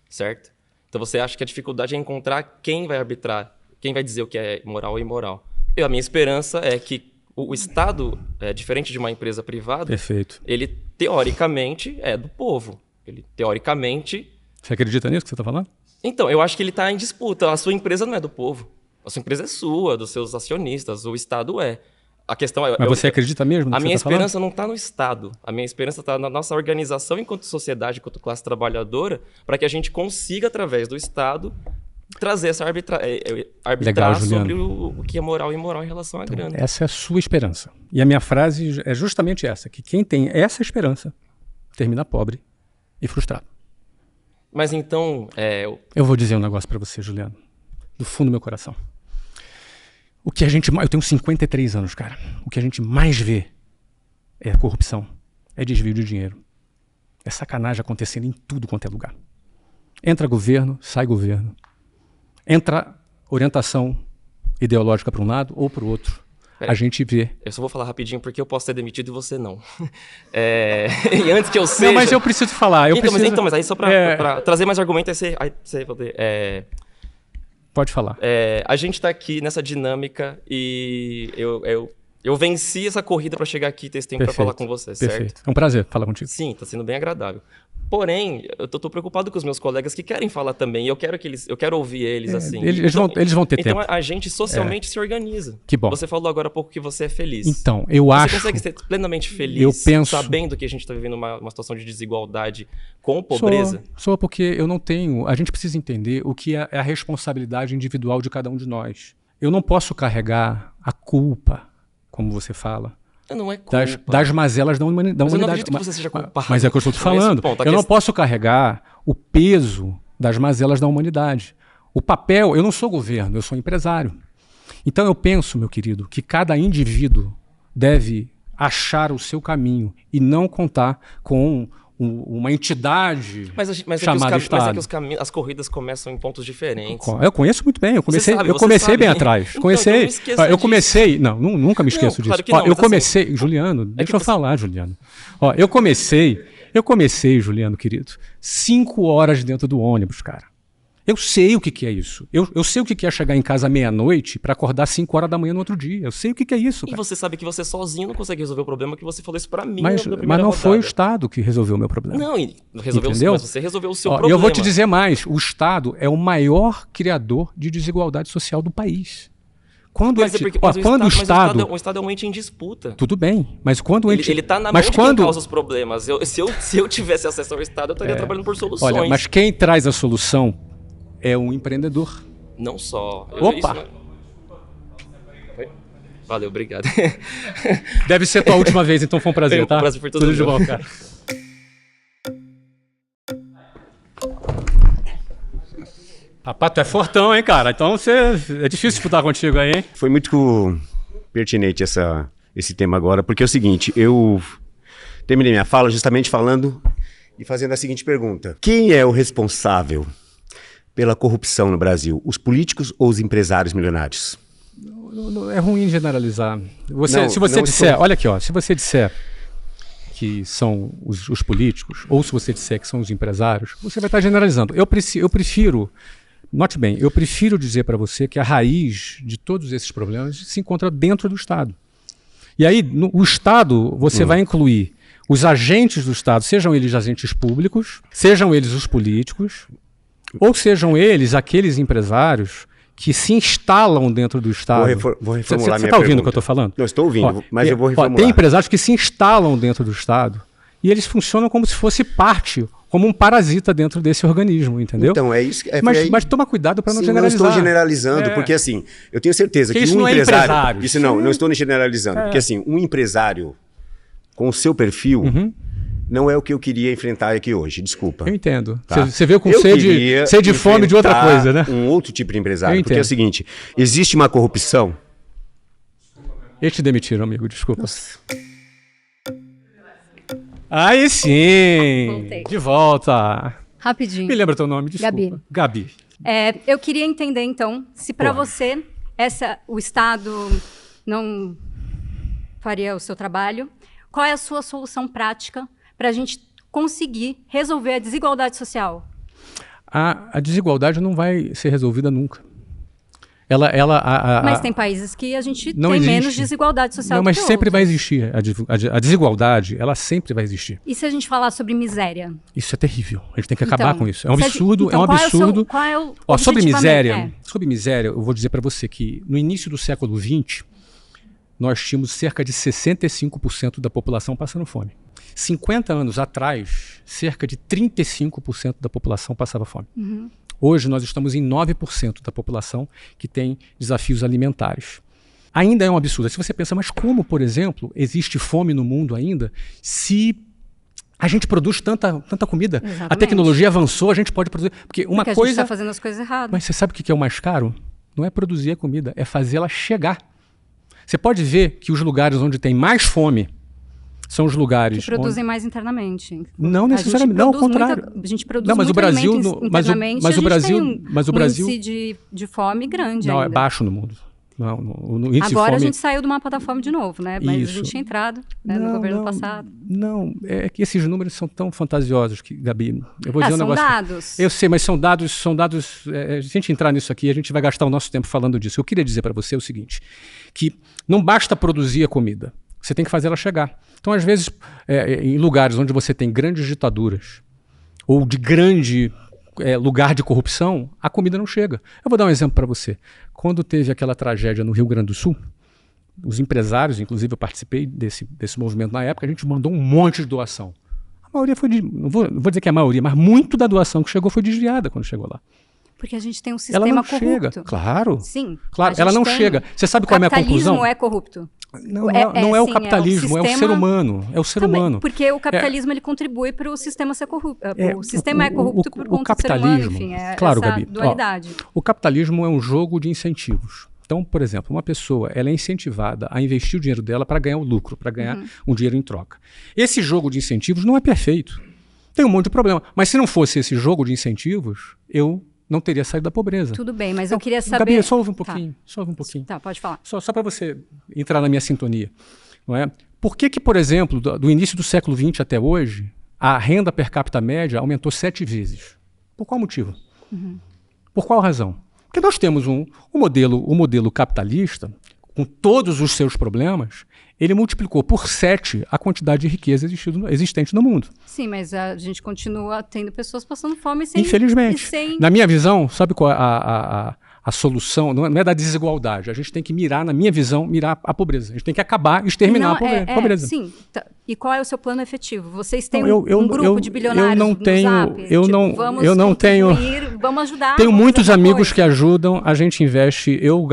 certo? Então você acha que a dificuldade é encontrar quem vai arbitrar, quem vai dizer o que é moral ou imoral. A minha esperança é que o Estado, diferente de uma empresa privada, Perfeito. Ele teoricamente é do povo. Ele teoricamente... Você acredita nisso que você está falando? Então, eu acho que ele está em disputa. A sua empresa não é do povo. A sua empresa é sua, dos seus acionistas. O Estado é. A questão é... Mas você acredita mesmo no que A minha você tá esperança não está no Estado. A minha esperança está na nossa organização enquanto sociedade, enquanto classe trabalhadora, para que a gente consiga, através do Estado, trazer essa arbitrar sobre o que é moral e imoral em relação à grana. Essa é a sua esperança. E a minha frase é justamente essa, que quem tem essa esperança termina pobre e frustrado. Mas então... Eu vou dizer um negócio para você, Juliano, do fundo do meu coração. O que a gente... Eu tenho 53 anos, cara. O que a gente mais vê é corrupção, é desvio de dinheiro. É sacanagem acontecendo em tudo quanto é lugar. Entra governo, sai governo. Entra orientação ideológica para um lado ou para o outro. A gente vê. Eu só vou falar rapidinho porque eu posso ser demitido e você não. E antes que eu seja... Não, mas eu preciso falar. Mas aí só para trazer mais argumentos, aí você poder... Pode falar. A gente está aqui nessa dinâmica e eu venci essa corrida para chegar aqui e ter esse tempo para falar com você, certo? Perfeito. É um prazer falar contigo. Sim, está sendo bem agradável. Porém, eu tô preocupado com os meus colegas que querem falar também. E eu quero ouvir eles assim. Eles vão ter tempo. Então a gente socialmente se organiza. Que bom. Você falou agora há pouco que você é feliz. Então, eu acho... Você consegue ser plenamente feliz sabendo que a gente está vivendo uma situação de desigualdade com pobreza? Só porque eu não tenho... A gente precisa entender o que é a responsabilidade individual de cada um de nós. Eu não posso carregar a culpa, como você fala, não é culpa. Das mazelas da humanidade. Eu não acredito que você seja culpado. Mas é o que eu estou te falando. Eu não posso carregar o peso das mazelas da humanidade. O papel... Eu não sou governo, eu sou empresário. Então eu penso, meu querido, que cada indivíduo deve achar o seu caminho e não contar com uma entidade chamada Estado. Mas é que as corridas começam em pontos diferentes. Eu conheço muito bem. Eu comecei bem atrás. Eu comecei... Não, nunca me esqueço disso. Claro eu comecei... Juliano, deixa eu falar, Juliano. Eu comecei, Juliano, querido, 5 horas dentro do ônibus, cara. Eu sei o que é isso. Eu sei o que é chegar em casa meia-noite para acordar 5 horas da manhã no outro dia. Eu sei o que é isso, cara. E você sabe que você sozinho não consegue resolver o problema, que você falou isso para mim mas não foi o Estado que resolveu o meu problema. Não, mas você resolveu o seu E problema. eu vou te dizer mais. O Estado é o maior criador de desigualdade social do país. O Estado é um ente em disputa. Tudo bem, mas quando o ente... Ele está na mão de quem causa os problemas. Se eu tivesse acesso ao Estado, eu estaria trabalhando por soluções. Olha, mas quem traz a solução é um empreendedor. Não só. Opa! Valeu, obrigado. Deve ser tua última vez, então foi um prazer, tá? Um prazer por tudo de bom, cara. Rapaz, tu é fortão, hein, cara? Então é difícil disputar contigo aí, hein? Foi muito pertinente esse tema agora, porque é o seguinte, eu terminei minha fala justamente falando e fazendo a seguinte pergunta. Quem é o responsável pela corrupção no Brasil? Os políticos ou os empresários milionários? É ruim generalizar. Se você disser que são os políticos, ou se você disser que são os empresários, você vai estar generalizando. Eu prefiro, note bem, eu prefiro dizer para você que a raiz de todos esses problemas se encontra dentro do Estado. E aí, o Estado, você vai incluir os agentes do Estado, sejam eles agentes públicos, sejam eles os políticos, ou sejam eles aqueles empresários que se instalam dentro do Estado. Vou reformular minha pergunta. Você está ouvindo o que eu estou falando? Não, estou ouvindo, mas eu vou reformular. Tem empresários que se instalam dentro do Estado e eles funcionam como se fosse parte, como um parasita dentro desse organismo, entendeu? Então, é isso. Mas toma cuidado para não generalizar. Não estou generalizando, porque assim, eu tenho certeza que um empresário... Isso não estou generalizando, porque assim, um empresário com o seu perfil... Não é o que eu queria enfrentar aqui hoje, desculpa. Eu entendo. Você veio com sede de fome de outra coisa, né? Um outro tipo de empresário. Porque é o seguinte, existe uma corrupção Eles te demitiram, amigo, desculpa. Nossa. Aí sim! Voltei. De volta. Rapidinho. Me lembra teu nome, desculpa. Gabi. Eu queria entender, então, se para você o Estado não faria o seu trabalho, qual é a sua solução prática para a gente conseguir resolver a desigualdade social? A desigualdade não vai ser resolvida nunca. Mas tem países que a gente tem existe. Menos desigualdade social não, do que mas sempre outros. vai existir. A desigualdade, ela sempre vai existir. E se a gente falar sobre miséria? Isso é terrível. A gente tem que acabar com isso. É um absurdo, é um absurdo. Qual é o sobre miséria, eu vou dizer para você que no início do século XX, nós tínhamos cerca de 65% da população passando fome. 50 anos atrás, cerca de 35% da população passava fome. Uhum. Hoje nós estamos em 9% da população que tem desafios alimentares. Ainda é um absurdo. Se você pensa, mas como, por exemplo, existe fome no mundo ainda se a gente produz tanta comida? Exatamente. A tecnologia avançou, a gente pode produzir. Porque a gente está fazendo as coisas erradas. Mas você sabe o que é o mais caro? Não é produzir a comida, é fazê-la chegar. Você pode ver que os lugares onde tem mais fome são os lugares que produzem mais internamente. Não necessariamente, não, ao contrário. A gente produz não, mas muito o Brasil, internamente, mas o Brasil, índice de fome grande não, ainda. É baixo no mundo. Não, no índice agora de fome... a gente saiu do mapa da fome de novo, né? Mas a gente tinha entrado no governo passado. Não, é que esses números são tão fantasiosos que, Gabi, eu vou dizer um são negócio... dados. Eu sei, mas são dados... se a gente entrar nisso aqui, a gente vai gastar o nosso tempo falando disso. Eu queria dizer para você o seguinte, que não basta produzir a comida, você tem que fazer ela chegar. Então, às vezes, em lugares onde você tem grandes ditaduras ou de grande lugar de corrupção, a comida não chega. Eu vou dar um exemplo para você. Quando teve aquela tragédia no Rio Grande do Sul, os empresários, inclusive eu participei desse movimento na época, a gente mandou um monte de doação. A maioria foi, não vou dizer que é a maioria, mas muito da doação que chegou foi desviada quando chegou lá. Porque a gente tem um sistema ela não corrupto. Chega. Claro. Sim. Claro, ela não chega. Você sabe qual é a minha conclusão? O capitalismo é corrupto. Não é o capitalismo, é o ser humano. É o ser humano. Porque o capitalismo ele contribui para o sistema ser corrupto. O sistema é corrupto por conta do ser humano, enfim, claro, essa Gabi, dualidade. O capitalismo é um jogo de incentivos. Então, por exemplo, uma pessoa ela é incentivada a investir o dinheiro dela para ganhar o lucro, para ganhar um dinheiro em troca. Esse jogo de incentivos não é perfeito. Tem um monte de problema. Mas se não fosse esse jogo de incentivos, eu não teria saído da pobreza. Tudo bem, mas eu queria saber... Gabi, só ouve um pouquinho. Só ouve um pouquinho. Tá, pode falar. Só para você entrar na minha sintonia. Não é? Por que, por exemplo, do início do século XX até hoje, a renda per capita média aumentou 7 vezes? Por qual motivo? Por qual razão? Porque nós temos um modelo capitalista, com todos os seus problemas, ele multiplicou por 7 a quantidade de riqueza existente no mundo. Sim, mas a gente continua tendo pessoas passando fome sem... Infelizmente. Na minha visão, sabe qual a solução? Não é da desigualdade. A gente tem que mirar, na minha visão, a pobreza. A gente tem que acabar, exterminar a pobreza. Sim. E qual é o seu plano efetivo? Vocês têm um grupo de bilionários no Zap? Eu não tenho... Vamos ajudar. Tenho muitos amigos que ajudam, a gente investe, eu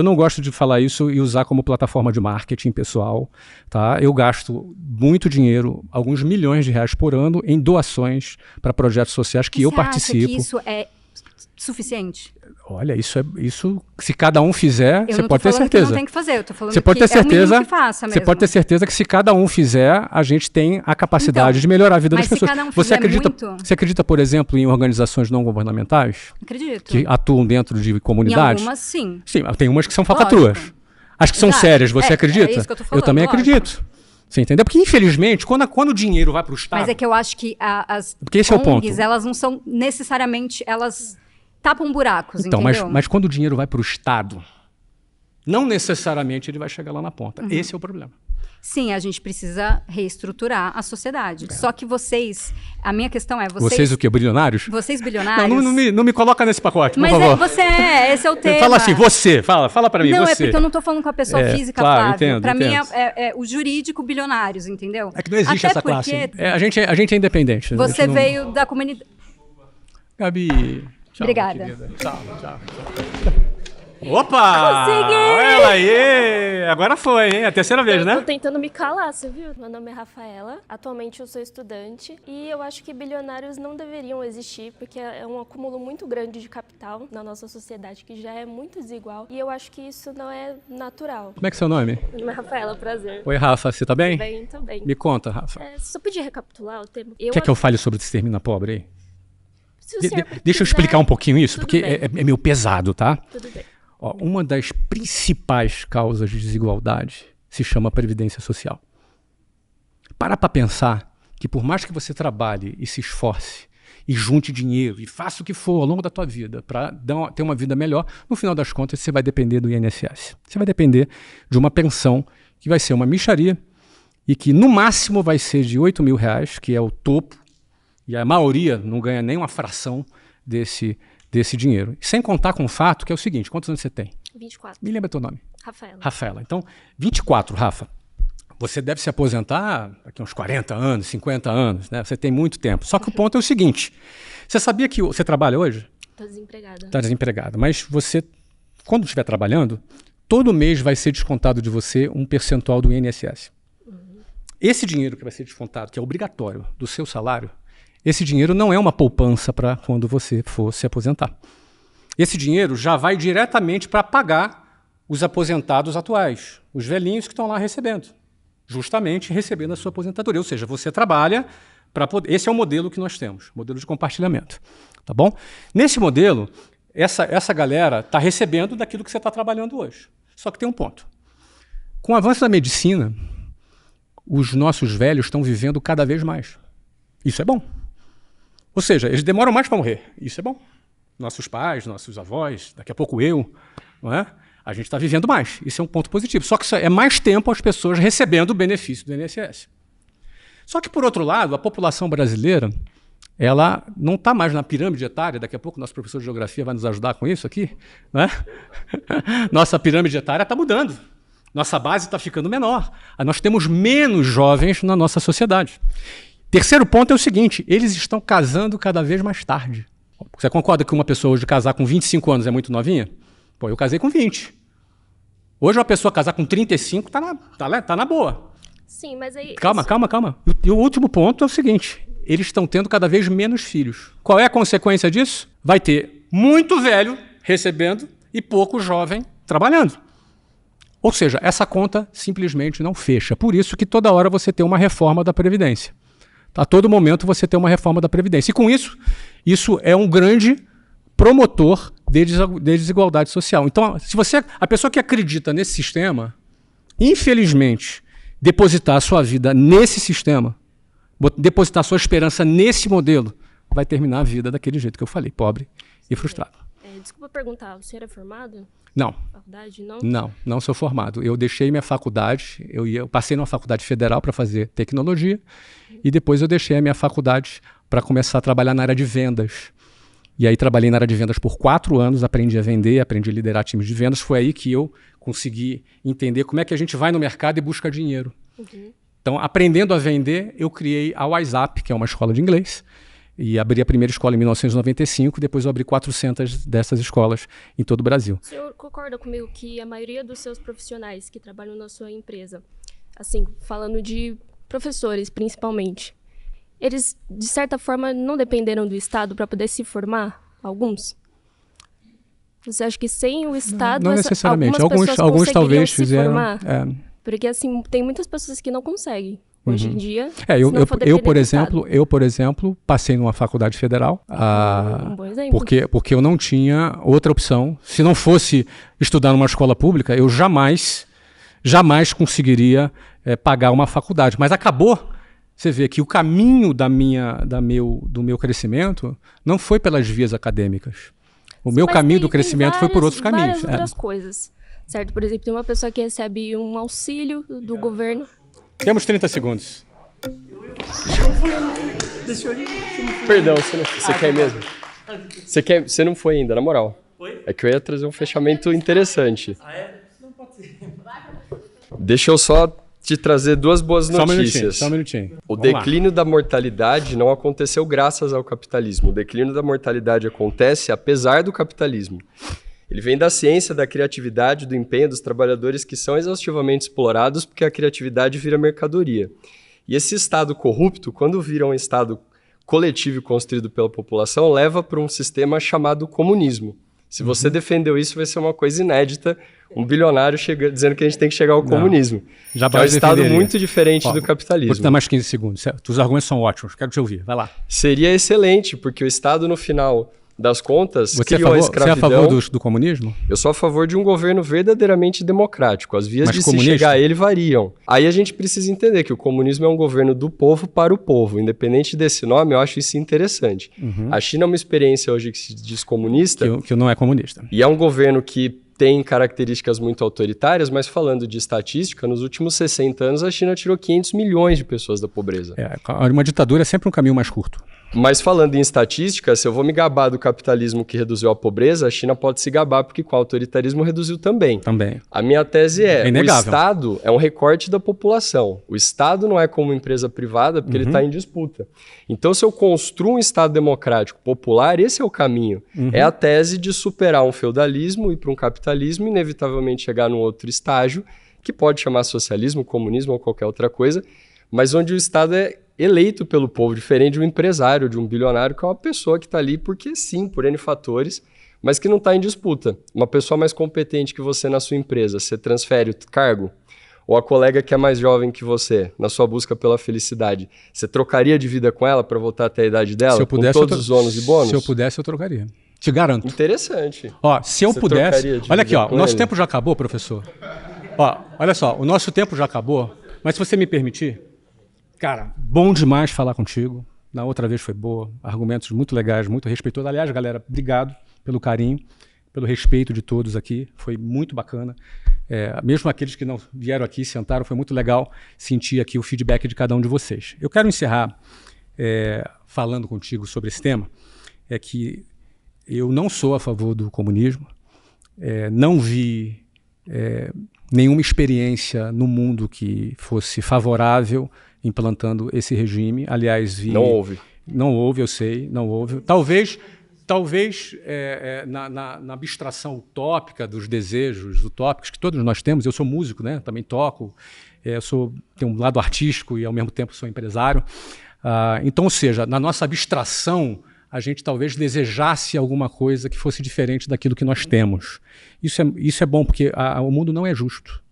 não gosto de falar isso e usar como plataforma de marketing pessoal, tá? Eu gasto muito dinheiro, alguns milhões de reais por ano, em doações para projetos sociais que eu participo. Você acha que isso é suficiente? Olha, isso se cada um fizer, você pode ter certeza. Que não tem que fazer, eu tô falando você pode ter certeza, que faça mesmo. Você pode ter certeza que se cada um fizer, a gente tem a capacidade de melhorar a vida das pessoas. Mas se cada um fizer você acredita, por exemplo, em organizações não governamentais? Acredito. Que atuam dentro de comunidades? Em algumas, sim. Sim, tem umas que são falcatruas. As que são sérias, você acredita? É isso que eu tô falando, eu também acredito. Você entendeu? Porque, infelizmente, quando o dinheiro vai para o Estado... Mas é que eu acho que as ONGs, elas não são necessariamente... Elas tapam buracos, então, entendeu? Mas quando o dinheiro vai para o Estado, não necessariamente ele vai chegar lá na ponta. Esse é o problema. Sim, a gente precisa reestruturar a sociedade. Só que a minha questão é... Vocês o quê? Bilionários? Vocês bilionários? Não me coloca nesse pacote, mas por favor. Esse é o tema. Fala assim, fala para mim, não, você. É porque eu não estou falando com a pessoa física, claro, Flávio. Para mim é o jurídico bilionários, entendeu? É que não existe essa classe. A gente é independente. Você veio da comunidade... Gabi... Tchau, obrigada. Tchau. Opa! Consegui! Olha aí! agora foi, hein? É a terceira vez, né? Eu tô tentando me calar, você viu? Meu nome é Rafaela, atualmente eu sou estudante e eu acho que bilionários não deveriam existir porque é um acúmulo muito grande de capital na nossa sociedade que já é muito desigual e eu acho que isso não é natural. Como é que é seu nome? Meu nome é Rafaela, prazer. Oi, Rafa, você tá bem? Tô bem. Me conta, Rafa. Só podia recapitular o tema? Quer que eu fale sobre o Extermina Pobre aí? Deixa eu explicar um pouquinho isso, porque é meio pesado, tá? Tudo bem. Ó, uma das principais causas de desigualdade se chama Previdência Social. Para pensar que por mais que você trabalhe e se esforce e junte dinheiro e faça o que for ao longo da tua vida para ter uma vida melhor, no final das contas você vai depender do INSS. Você vai depender de uma pensão que vai ser uma mixaria e que no máximo vai ser de R$8 mil, que é o topo, e a maioria não ganha nem uma fração desse dinheiro. Sem contar com o fato que é o seguinte, quantos anos você tem? 24. Me lembra teu nome? Rafaela. Rafaela. Então, 24, Rafa. Você deve se aposentar daqui a uns 40 anos, 50 anos, né? Você tem muito tempo. Só que o ponto é o seguinte, você sabia que você trabalha hoje? Estou desempregada. Está desempregada, mas você, quando estiver trabalhando, todo mês vai ser descontado de você um percentual do INSS. Esse dinheiro que vai ser descontado, que é obrigatório do seu salário, esse dinheiro não é uma poupança para quando você for se aposentar. Esse dinheiro já vai diretamente para pagar os aposentados atuais, os velhinhos que estão lá recebendo, justamente recebendo a sua aposentadoria. Ou seja, você trabalha para poder... Esse é o modelo que nós temos, modelo de compartilhamento. Tá bom? Nesse modelo, essa galera está recebendo daquilo que você está trabalhando hoje. Só que tem um ponto. Com o avanço da medicina, os nossos velhos estão vivendo cada vez mais. Isso é bom. Ou seja, eles demoram mais para morrer. Isso é bom. Nossos pais, nossos avós, daqui a pouco eu, não é? A gente está vivendo mais. Isso é um ponto positivo. Só que isso é mais tempo as pessoas recebendo o benefício do INSS. Só que, por outro lado, a população brasileira, ela não está mais na pirâmide etária. Daqui a pouco o nosso professor de geografia vai nos ajudar com isso aqui. Né? Nossa pirâmide etária está mudando. Nossa base está ficando menor. Nós temos menos jovens na nossa sociedade. Terceiro ponto é o seguinte, eles estão casando cada vez mais tarde. Você concorda que uma pessoa hoje casar com 25 anos é muito novinha? Pô, eu casei com 20. Hoje uma pessoa casar com 35 tá na boa. Sim, mas aí... Calma. E o último ponto é o seguinte, eles estão tendo cada vez menos filhos. Qual é a consequência disso? Vai ter muito velho recebendo e pouco jovem trabalhando. Ou seja, essa conta simplesmente não fecha. Por isso que toda hora você tem uma reforma da Previdência. A todo momento você tem uma reforma da Previdência. E com isso é um grande promotor de desigualdade social. Então, se a pessoa que acredita nesse sistema, infelizmente, depositar a sua vida nesse sistema, depositar a sua esperança nesse modelo, vai terminar a vida daquele jeito que eu falei, pobre e frustrado. Desculpa perguntar, o senhor é formado? Não. Faculdade, não? Não sou formado. Eu deixei minha faculdade, eu passei numa faculdade federal para fazer tecnologia e depois eu deixei a minha faculdade para começar a trabalhar na área de vendas. E aí trabalhei na área de vendas por 4 anos, aprendi a vender, aprendi a liderar times de vendas. Foi aí que eu consegui entender como é que a gente vai no mercado e busca dinheiro. Então, aprendendo a vender, eu criei a WhatsApp, que é uma escola de inglês, e abri a primeira escola em 1995, depois eu abri 400 dessas escolas em todo o Brasil. O senhor concorda comigo que a maioria dos seus profissionais que trabalham na sua empresa, assim, falando de professores principalmente, eles, de certa forma, não dependeram do Estado para poder se formar? Alguns? Você acha que sem o Estado... Não necessariamente. Alguns talvez fizeram... Porque, assim, tem muitas pessoas que não conseguem. Hoje em dia, eu, por exemplo, passei numa faculdade federal, um bom exemplo. porque eu não tinha outra opção. Se não fosse estudar numa escola pública, eu jamais conseguiria pagar uma faculdade. Mas acabou, você vê que o caminho do meu crescimento não foi pelas vias acadêmicas. O meu caminho do crescimento foi por outros caminhos. Várias outras coisas, certo? Por exemplo, tem uma pessoa que recebe um auxílio do governo. Temos 30 segundos. Perdão, você quer mesmo? Você não foi ainda, na moral. É que eu ia trazer um fechamento interessante. Não pode ser. Deixa eu só te trazer 2 boas notícias. Só um minutinho. O declínio da mortalidade não aconteceu graças ao capitalismo. O declínio da mortalidade acontece apesar do capitalismo. Ele vem da ciência, da criatividade, do empenho dos trabalhadores que são exaustivamente explorados porque a criatividade vira mercadoria. E esse Estado corrupto, quando vira um Estado coletivo e construído pela população, leva para um sistema chamado comunismo. Se você defendeu isso, vai ser uma coisa inédita, um bilionário dizendo que a gente tem que chegar ao comunismo. Já é um Estado muito diferente do capitalismo. Vou te dar mais 15 segundos. Os argumentos são ótimos, quero te ouvir, vai lá. Seria excelente, porque o Estado, no final das contas, criou a escravidão. Você é a favor do comunismo? Eu sou a favor de um governo verdadeiramente democrático. As vias de se chegar a ele variam. Aí a gente precisa entender que o comunismo é um governo do povo para o povo. Independente desse nome, eu acho isso interessante. A China é uma experiência hoje que se diz comunista. Que não é comunista. E é um governo que tem características muito autoritárias, mas falando de estatística, nos últimos 60 anos a China tirou 500 milhões de pessoas da pobreza. Uma ditadura é sempre um caminho mais curto. Mas falando em estatística, se eu vou me gabar do capitalismo que reduziu a pobreza, a China pode se gabar porque com o autoritarismo reduziu também. A minha tese é inegável. O Estado é um recorte da população. O Estado não é como empresa privada porque ele está em disputa. Então, se eu construo um Estado democrático popular, esse é o caminho. É a tese de superar um feudalismo e ir para um capitalismo, inevitavelmente chegar num outro estágio, que pode chamar socialismo, comunismo ou qualquer outra coisa, mas onde o Estado é eleito pelo povo, diferente de um empresário, de um bilionário, que é uma pessoa que está ali porque sim, por N fatores, mas que não está em disputa. Uma pessoa mais competente que você na sua empresa, você transfere o cargo? Ou a colega que é mais jovem que você, na sua busca pela felicidade, você trocaria de vida com ela para voltar até a idade dela? Se eu pudesse, com todos os ônus e bônus? Se eu pudesse, eu trocaria. Te garanto. Interessante. Ó, se eu pudesse... Olha aqui, ó, o nosso tempo já acabou, professor. Ó, olha só, o nosso tempo já acabou, mas se você me permitir... Cara, bom demais falar contigo. Na outra vez foi boa. Argumentos muito legais, muito respeitosos. Aliás, galera, obrigado pelo carinho, pelo respeito de todos aqui. Foi muito bacana. Mesmo aqueles que não vieram aqui, sentaram, foi muito legal sentir aqui o feedback de cada um de vocês. Eu quero encerrar falando contigo sobre esse tema. É que eu não sou a favor do comunismo. Não vi nenhuma experiência no mundo que fosse favorável implantando esse regime. Aliás, vi... Não houve. Não houve, eu sei, não houve. Talvez na abstração utópica dos desejos utópicos que todos nós temos, eu sou músico, né? Também toco, tenho um lado artístico e ao mesmo tempo sou empresário. Então, ou seja, na nossa abstração, a gente talvez desejasse alguma coisa que fosse diferente daquilo que nós temos. Isso é bom, porque o mundo não é justo.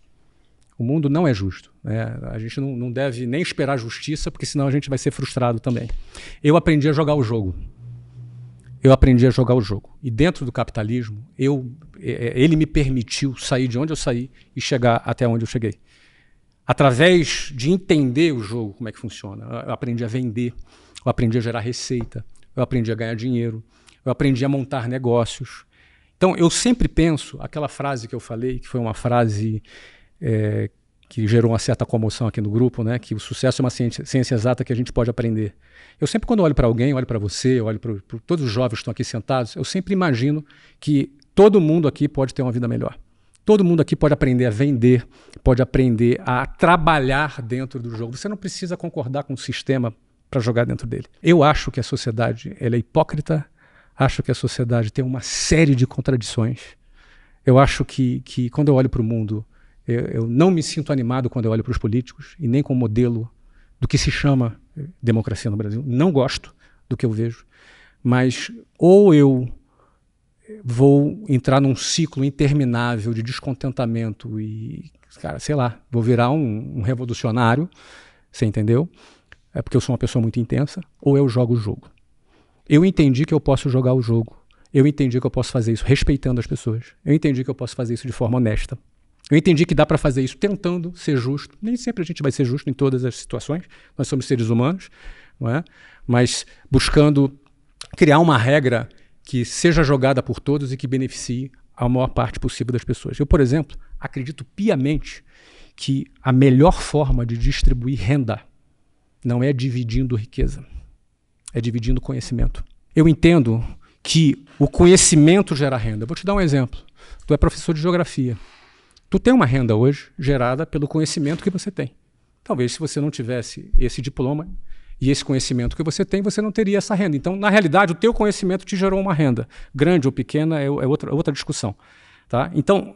O mundo não é justo. A gente não deve nem esperar justiça, porque senão a gente vai ser frustrado também. Eu aprendi a jogar o jogo. E dentro do capitalismo, ele me permitiu sair de onde eu saí e chegar até onde eu cheguei. Através de entender o jogo, como é que funciona. Eu aprendi a vender, eu aprendi a gerar receita, eu aprendi a ganhar dinheiro, eu aprendi a montar negócios. Então, eu sempre penso, aquela frase que eu falei, que foi uma frase... que gerou uma certa comoção aqui no grupo, né? Que o sucesso é uma ciência exata que a gente pode aprender. Eu sempre, quando olho para alguém, olho para você, olho para todos os jovens que estão aqui sentados, eu sempre imagino que todo mundo aqui pode ter uma vida melhor. Todo mundo aqui pode aprender a vender, pode aprender a trabalhar dentro do jogo. Você não precisa concordar com o sistema para jogar dentro dele. Eu acho que a sociedade ela é hipócrita, acho que a sociedade tem uma série de contradições. Eu acho que quando eu olho para o mundo, eu não me sinto animado quando eu olho para os políticos e nem com o modelo do que se chama democracia no Brasil. Não gosto do que eu vejo, mas ou eu vou entrar num ciclo interminável de descontentamento e, cara, sei lá, vou virar um revolucionário, você entendeu? É porque eu sou uma pessoa muito intensa, ou eu jogo o jogo. Eu entendi que eu posso jogar o jogo. Eu entendi que eu posso fazer isso respeitando as pessoas. Eu entendi que eu posso fazer isso de forma honesta. Eu entendi que dá para fazer isso tentando ser justo. Nem sempre a gente vai ser justo em todas as situações. Nós somos seres humanos, não é? Mas buscando criar uma regra que seja jogada por todos e que beneficie a maior parte possível das pessoas. Eu, por exemplo, acredito piamente que a melhor forma de distribuir renda não é dividindo riqueza, é dividindo conhecimento. Eu entendo que o conhecimento gera renda. Vou te dar um exemplo. Tu é professor de geografia. Tu tem uma renda hoje gerada pelo conhecimento que você tem. Talvez se você não tivesse esse diploma E esse conhecimento que você tem, você não teria essa renda. Então, na realidade, o teu conhecimento te gerou uma renda. Grande ou pequena é outra discussão. Tá? Então,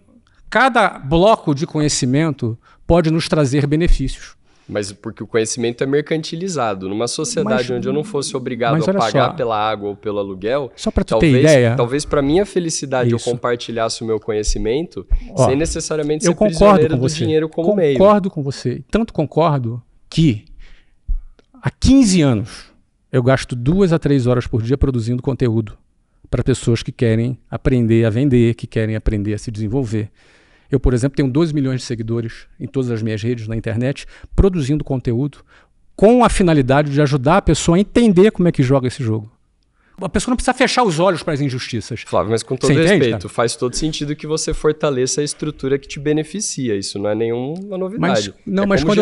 cada bloco de conhecimento pode nos trazer benefícios. Mas porque o conhecimento é mercantilizado. Numa sociedade onde eu não fosse obrigado a pagar pela água ou pelo aluguel, só para tu ter ideia, talvez para minha felicidade eu compartilhasse o meu conhecimento sem necessariamente ser prisioneiro do dinheiro como meio. Concordo com você. Tanto concordo que há 15 anos eu gasto 2 a 3 horas por dia produzindo conteúdo para pessoas que querem aprender a vender, que querem aprender a se desenvolver. Eu, por exemplo, tenho 12 milhões de seguidores em todas as minhas redes na internet, produzindo conteúdo com a finalidade de ajudar a pessoa a entender como é que joga esse jogo. A pessoa não precisa fechar os olhos para as injustiças. Flávio, mas com todo respeito, faz todo sentido que você fortaleça a estrutura que te beneficia. Isso não é nenhuma novidade. Mas quando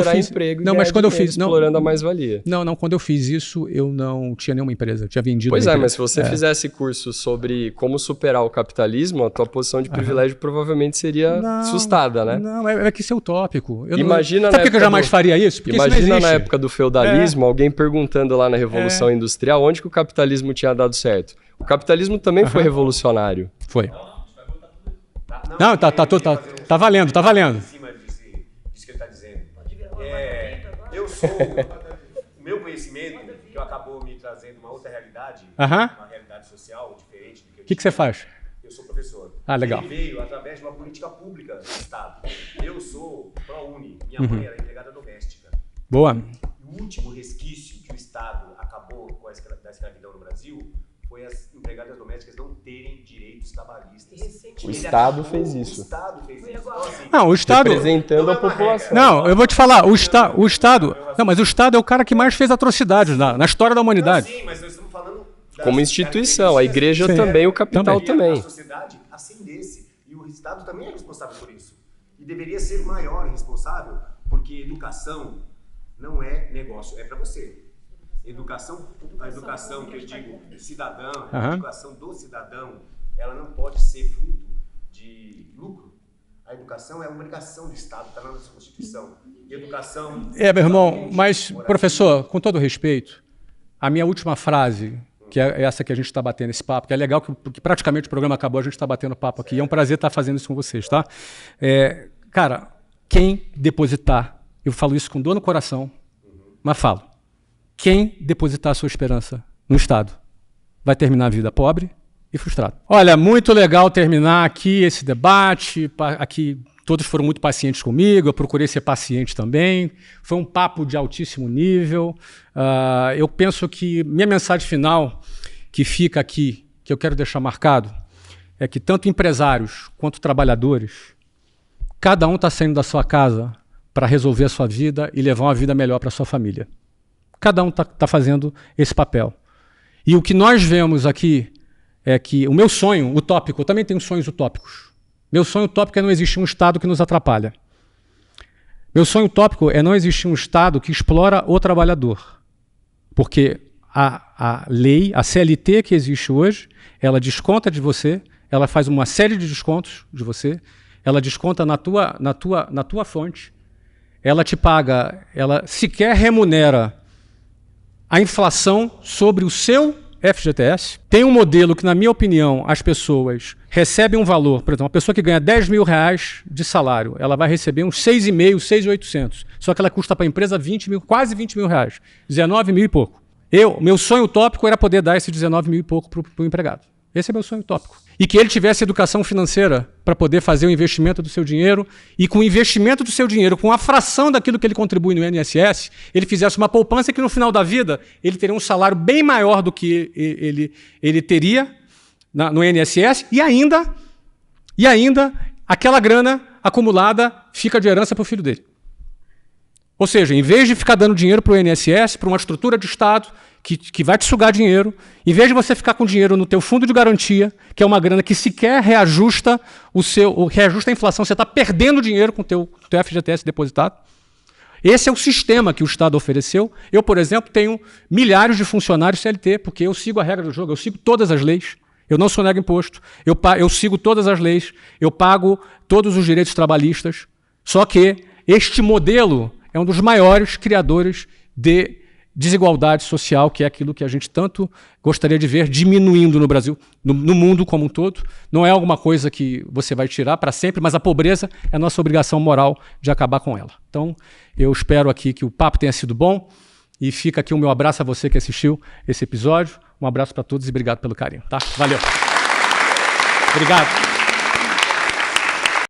eu fiz, explorando a mais-valia. Quando eu fiz isso, eu não tinha nenhuma empresa, eu tinha vendido. Pois mas se você fizesse curso sobre como superar o capitalismo, a tua posição de privilégio provavelmente seria assustada, né? Não, é que isso é utópico. Imagina sabe por que eu jamais faria isso? Porque imagina na época do feudalismo, alguém perguntando lá na Revolução Industrial onde que o capitalismo tinha dado certo. O capitalismo também foi revolucionário. Foi. Não, tá valendo, tá valendo. Em cima disso que ele está dizendo. Eu sou... O meu conhecimento, que acabou me trazendo uma outra realidade, uma realidade social diferente do que eu tinha. O que você faz? Eu sou professor. Ah, legal. Ele veio através de uma política pública do Estado. Eu sou ProUni. Minha mãe era empregada doméstica. Boa. O último resquício que o Estado acabou com da escravidão no Brasil foi as empregadas domésticas não terem direitos trabalhistas. O Estado fez isso. O Estado fez isso. Não, o Estado... Representando a população. Não, eu vou te falar, o Estado... Não, mas o Estado é o cara que mais fez atrocidades na história da humanidade. Sim, mas nós estamos falando... Como instituição, a igreja também, o capital também. A sociedade ascendesse, e o Estado também é responsável por isso. E deveria ser o maior responsável, porque educação não é negócio, é para você. A educação que eu digo cidadã, a educação do cidadão, ela não pode ser fruto de lucro. A educação é uma obrigação do Estado, está na nossa Constituição. Educação... meu irmão, mas, professor, com todo respeito, a minha última frase, que é essa que a gente está batendo esse papo, que é legal, porque praticamente o programa acabou, a gente está batendo papo aqui. É um prazer estar fazendo isso com vocês, tá? Cara, quem depositar, eu falo isso com dor no coração, mas falo, quem depositar a sua esperança no Estado vai terminar a vida pobre e frustrado. Olha, muito legal terminar aqui esse debate. Aqui todos foram muito pacientes comigo, eu procurei ser paciente também. Foi um papo de altíssimo nível. Eu penso que minha mensagem final que fica aqui, que eu quero deixar marcado, é que tanto empresários quanto trabalhadores, cada um está saindo da sua casa para resolver a sua vida e levar uma vida melhor para a sua família. Cada um está fazendo esse papel. E o que nós vemos aqui é que o meu sonho utópico, eu também tenho sonhos utópicos. Meu sonho utópico é não existir um Estado que nos atrapalha. Meu sonho utópico é não existir um Estado que explora o trabalhador. Porque a lei, a CLT que existe hoje, ela desconta de você, ela faz uma série de descontos de você, ela desconta na tua fonte, ela te paga, ela sequer remunera a inflação sobre o seu FGTS. Tem um modelo que, na minha opinião, as pessoas recebem um valor. Por exemplo, uma pessoa que ganha 10 mil reais de salário, ela vai receber uns 6,5, 6.800. Só que ela custa para a empresa 20 mil, quase 20 mil reais. 19 mil e pouco. Meu sonho utópico era poder dar esse 19 mil e pouco para o empregado. Esse é meu sonho utópico. E que ele tivesse educação financeira para poder fazer o investimento do seu dinheiro e com o investimento do seu dinheiro, com a fração daquilo que ele contribui no INSS, ele fizesse uma poupança que no final da vida ele teria um salário bem maior do que ele teria no INSS e ainda aquela grana acumulada fica de herança para o filho dele. Ou seja, em vez de ficar dando dinheiro para o INSS, para uma estrutura de Estado que vai te sugar dinheiro, em vez de você ficar com dinheiro no teu fundo de garantia, que é uma grana que sequer reajusta reajusta a inflação, você está perdendo dinheiro com o teu FGTS depositado. Esse é o sistema que o Estado ofereceu. Eu, por exemplo, tenho milhares de funcionários CLT, porque eu sigo a regra do jogo, eu sigo todas as leis. Eu não sonego imposto, eu sigo todas as leis, eu pago todos os direitos trabalhistas. Só que este modelo é um dos maiores criadores de desigualdade social, que é aquilo que a gente tanto gostaria de ver diminuindo no Brasil, no mundo como um todo. Não é alguma coisa que você vai tirar para sempre, mas a pobreza é nossa obrigação moral de acabar com ela. Então, eu espero aqui que o papo tenha sido bom e fica aqui o meu abraço a você que assistiu esse episódio. Um abraço para todos e obrigado pelo carinho, tá? Valeu. Obrigado.